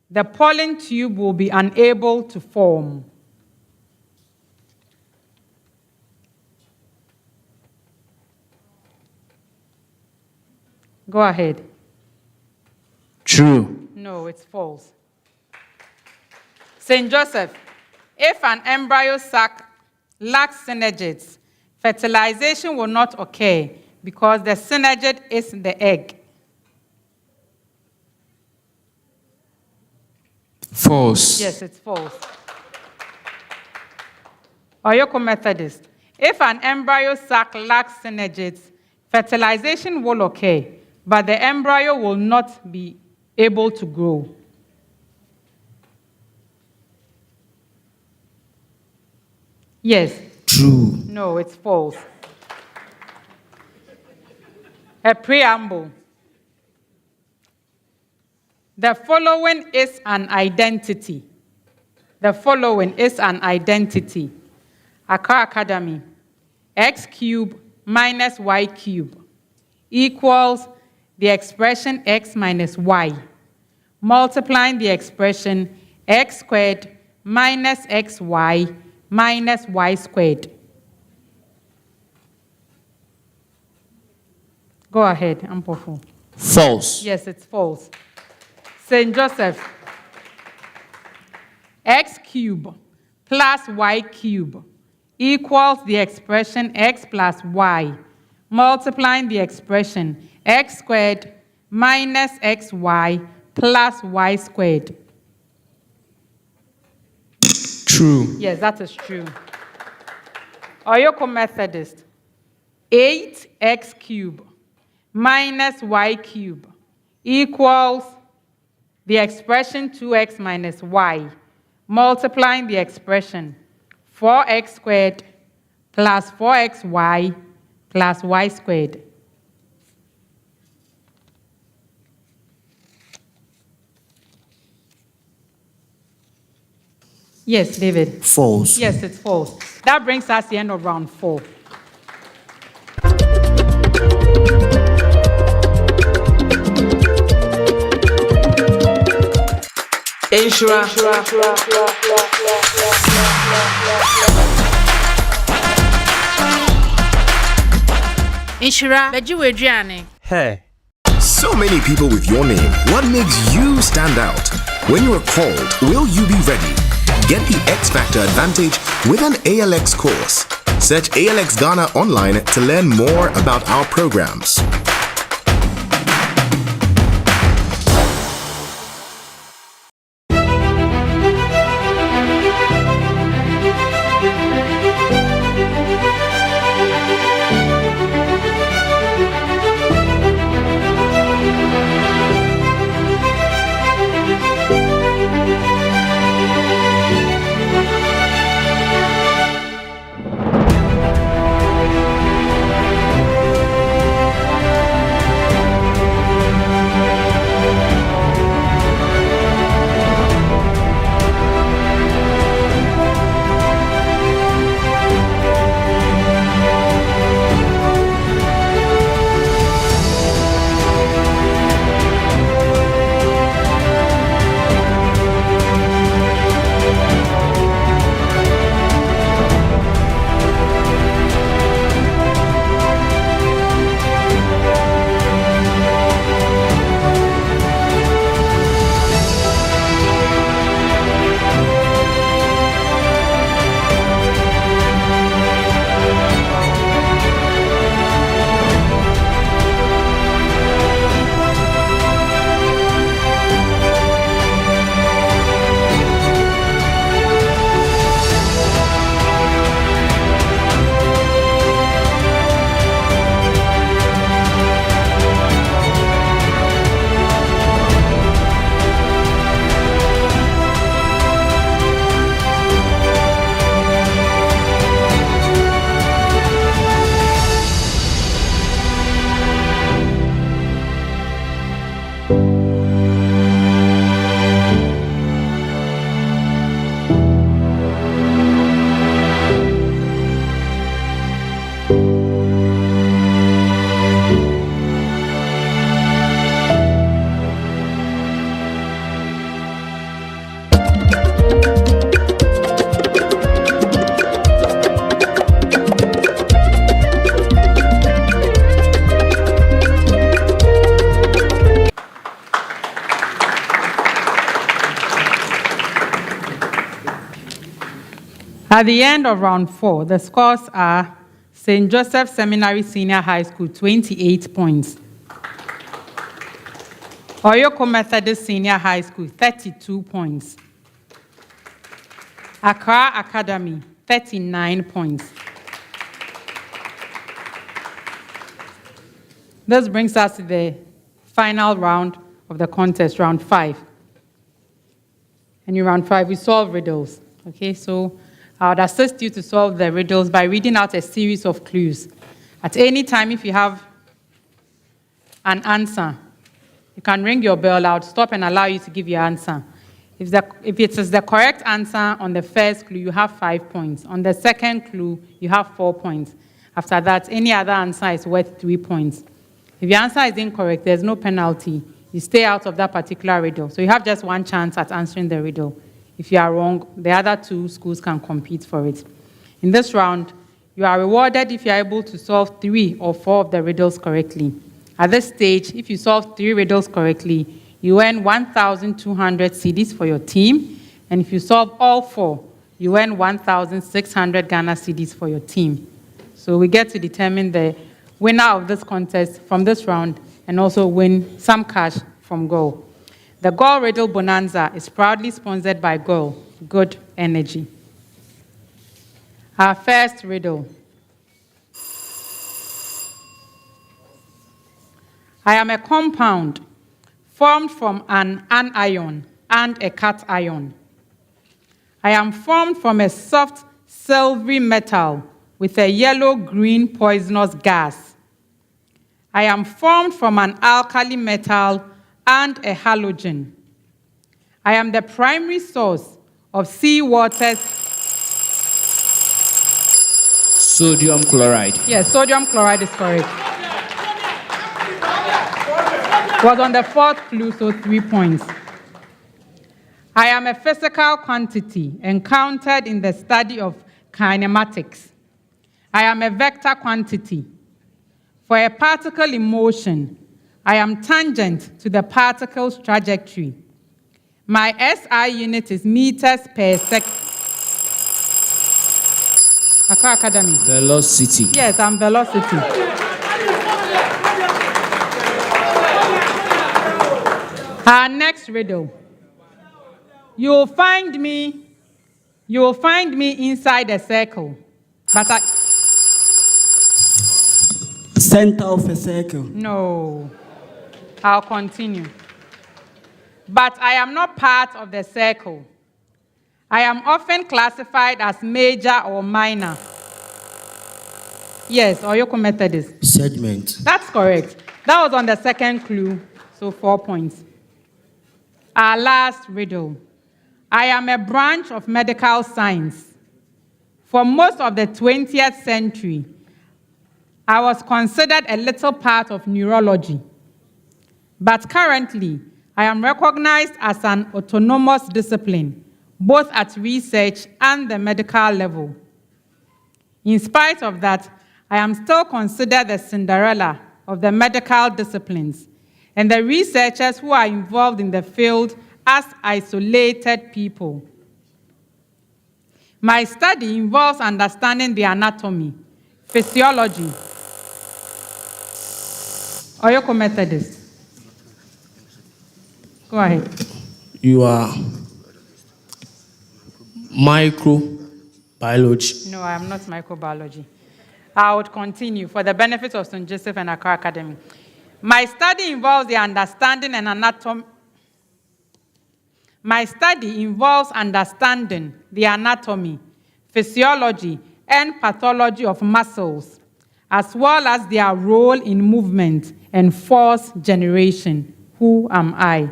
the pollen tube will be unable to form. Go ahead. True. No, it's false. St. Joseph. If an embryo sac lacks synergids, fertilization will not occur because the synergid is the egg. False. Yes, it's false. Oyoko Methodist. If an embryo sac lacks synergids, fertilization will occur, but the embryo will not be able to grow. Yes. True. No, it's false. A preamble. The following is an identity. The following is an identity. Accra Academy. X cubed minus y cubed equals the expression x minus y, multiplying the expression x squared minus xy minus y squared. Go ahead, Ampofu. False. Yes, it's false. St. Joseph. X cubed plus y cubed equals the expression x plus y, multiplying the expression x squared minus xy plus y squared. True. Yes, that is true. Oyoko Methodist. 8x cubed minus y cubed equals the expression 2x minus y, multiplying the expression 4x squared plus 4xy plus y squared. Yes, David. False. Yes, it's false. That brings us to the end of round 4. Inshira, Beji. Hey. So many people with your name. What makes you stand out? When you are called, will you be ready? Get the X Factor advantage with an ALX course. Search ALX Ghana online to learn more about our programs. At the end of round 4, the scores are St. Joseph Seminary Senior High School, 28 points. Oyoko Methodist Senior High School, 32 points. Accra Academy, 39 points. This brings us to the final round of the contest, round 5. And in round 5, we solve riddles. Okay, so I would assist you to solve the riddles by reading out a series of clues. At any time, if you have an answer, you can ring your bell. I would stop and allow you to give your answer. If it is the correct answer on the first clue, you have 5 points. On the second clue, you have 4 points. After that, any other answer is worth 3 points. If your answer is incorrect, there's no penalty. You stay out of that particular riddle. So you have just one chance at answering the riddle. If you are wrong, the other 2 schools can compete for it. In this round, you are rewarded if you are able to solve 3 or 4 of the riddles correctly. At this stage, if you solve 3 riddles correctly, you earn 1,200 cedis for your team. And if you solve all 4, you earn 1,600 Ghana cedis for your team. So we get to determine the winner of this contest from this round and also win some cash from Go. The Goal Riddle Bonanza is proudly sponsored by Goal, Good Energy. Our first riddle. I am a compound formed from an anion and a cation. I am formed from a soft, silvery metal with a yellow-green poisonous gas. I am formed from an alkali metal and a halogen. I am the primary source of seawater's sodium chloride. Yes, sodium chloride is correct. Was on the 4th clue, so 3 points. I am a physical quantity encountered in the study of kinematics. I am a vector quantity. For a particle in motion, I am tangent to the particle's trajectory. My SI unit is meters per second. Accra Academy. Velocity. Yes, I'm velocity. Our next riddle. You will find me inside a circle, but center of a circle. No. I'll continue. But I am not part of the circle. I am often classified as major or minor. Yes, Oyoko Methodist. Segment. That's correct. That was on the 2nd clue, so 4 points. Our last riddle. I am a branch of medical science. For most of the 20th century, I was considered a little part of neurology. But currently, I am recognized as an autonomous discipline, both at research and the medical level. In spite of that, I am still considered the Cinderella of the medical disciplines, and the researchers who are involved in the field as isolated people. My study involves understanding the anatomy, physiology. Oyoko Methodist. Go ahead. You are microbiology. No, I am not microbiology. I would continue for the benefit of St. Joseph and Accra Academy. My study involves the understanding and anatomy. My study involves understanding the anatomy, physiology, and pathology of muscles, as well as their role in movement and force generation. Who am I?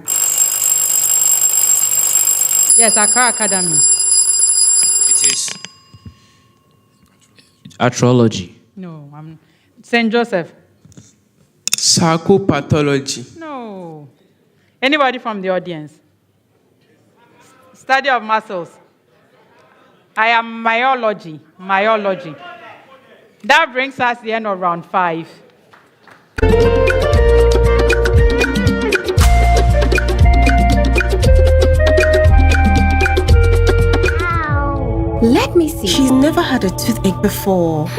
Yes, Accra Academy. It is astrology. No, I'm St. Joseph. Psychopathology. No. Anybody from the audience? Study of muscles. I am myology. That brings us to the end of round 5. Let me see. She's never had a toothache before.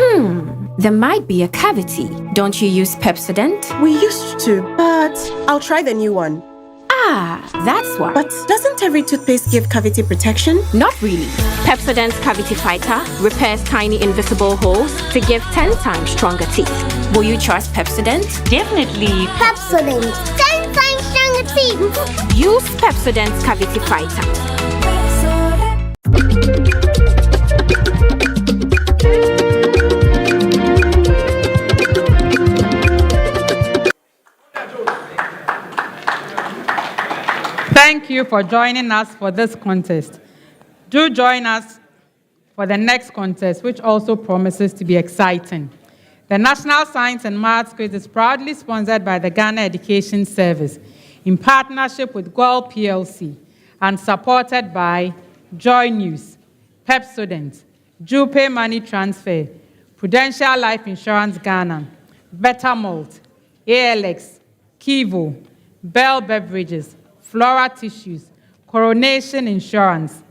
There might be a cavity. Don't you use Pepsodent? We used to, but I'll try the new one. Ah, that's why. But doesn't every toothpaste give cavity protection? Not really. Pepsodent's Cavity Fighter repairs tiny invisible holes to give 10 times stronger teeth. Will you trust Pepsodent? Definitely. Pepsodent. 10 times stronger teeth. Use Pepsodent's Cavity Fighter. Thank you for joining us for this contest. Do join us for the next contest, which also promises to be exciting. The National Science and Maths Quiz is proudly sponsored by the Ghana Education Service in partnership with GOL PLC and supported by Joy News, Pepsodent, Jupe Money Transfer, Prudential Life Insurance Ghana, Better Malt, ALX, Kivo, Bell Beverages, Flora Tissues, Coronation Insurance,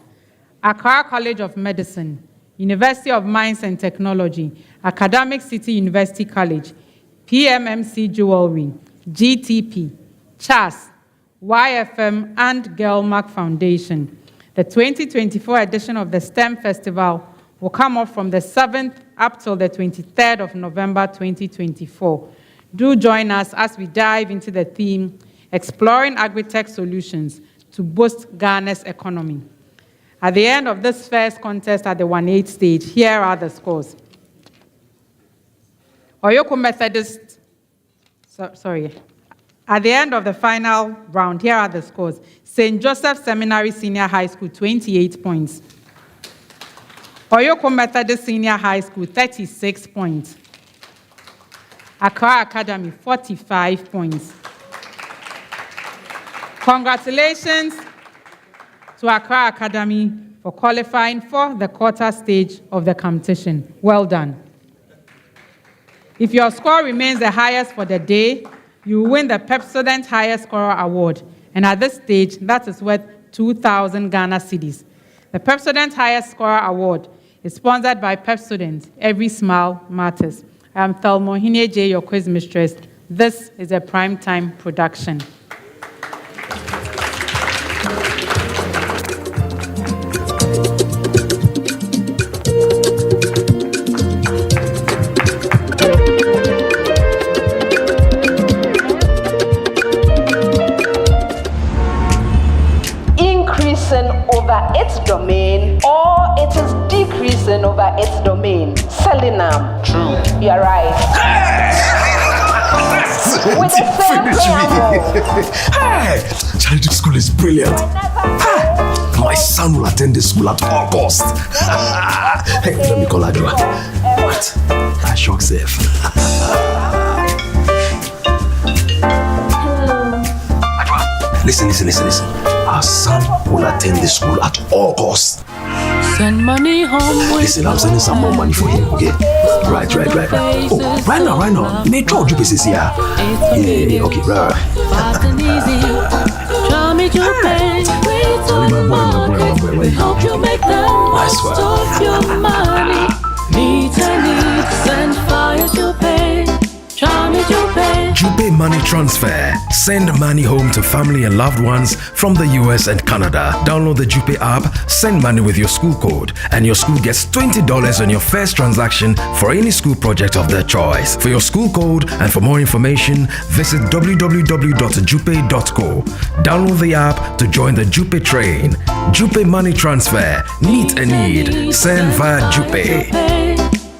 Accra College of Medicine, University of Mines and Technology, Academic City University College, PMMC Jewelry, GTP, CHAS, YFM, and Gelmark Foundation. The 2024 edition of the STEM Festival will come off from the 7th up till the 23rd of November 2024. Do join us as we dive into the theme, Exploring Agri-Tech Solutions to Boost Ghana's Economy. At the end of this first contest at the 1-8 stage, here are the scores. Oyoko Methodist, at the end of the final round, here are the scores. St. Joseph Seminary Senior High School, 28 points. Oyoko Methodist Senior High School, 36 points. Accra Academy, 45 points. Congratulations to Accra Academy for qualifying for the quarter stage of the competition. Well done. If your score remains the highest for the day, you win the Pepsodent Highest Scorer Award. And at this stage, that is worth 2,000 Ghana cedis. The Pepsodent Highest Scorer Award is sponsored by Pepsodent. Every smile matters. I am Thelma J, your quiz mistress. This is a primetime production. Over its domain, or it is decreasing over its domain. Selling true. You're right. With the same preamble. Hey, Charlie School is brilliant. My son will attend the school at all costs. Hey, let me call Adwa. What? That shocks safe. Adwa, listen. Our son will attend the school at all costs. Send money home. Listen, I'm sending some more money for him, okay? Right. Oh, right now. Metro Jupe is here. Yeah, okay, right. Fast and easy. Show me Jupe. Help you make the most of your money. Needs send fire to pay. Show me Jupe. Jupe Money Transfer. Send money home to family and loved ones from the US and Canada. Download the Jupe app, send money with your school code, and your school gets $20 on your first transaction for any school project of their choice. For your school code and for more information, visit www.jupe.co. Download the app to join the Jupe train. Jupe Money Transfer. Meet a need. Send via Jupe.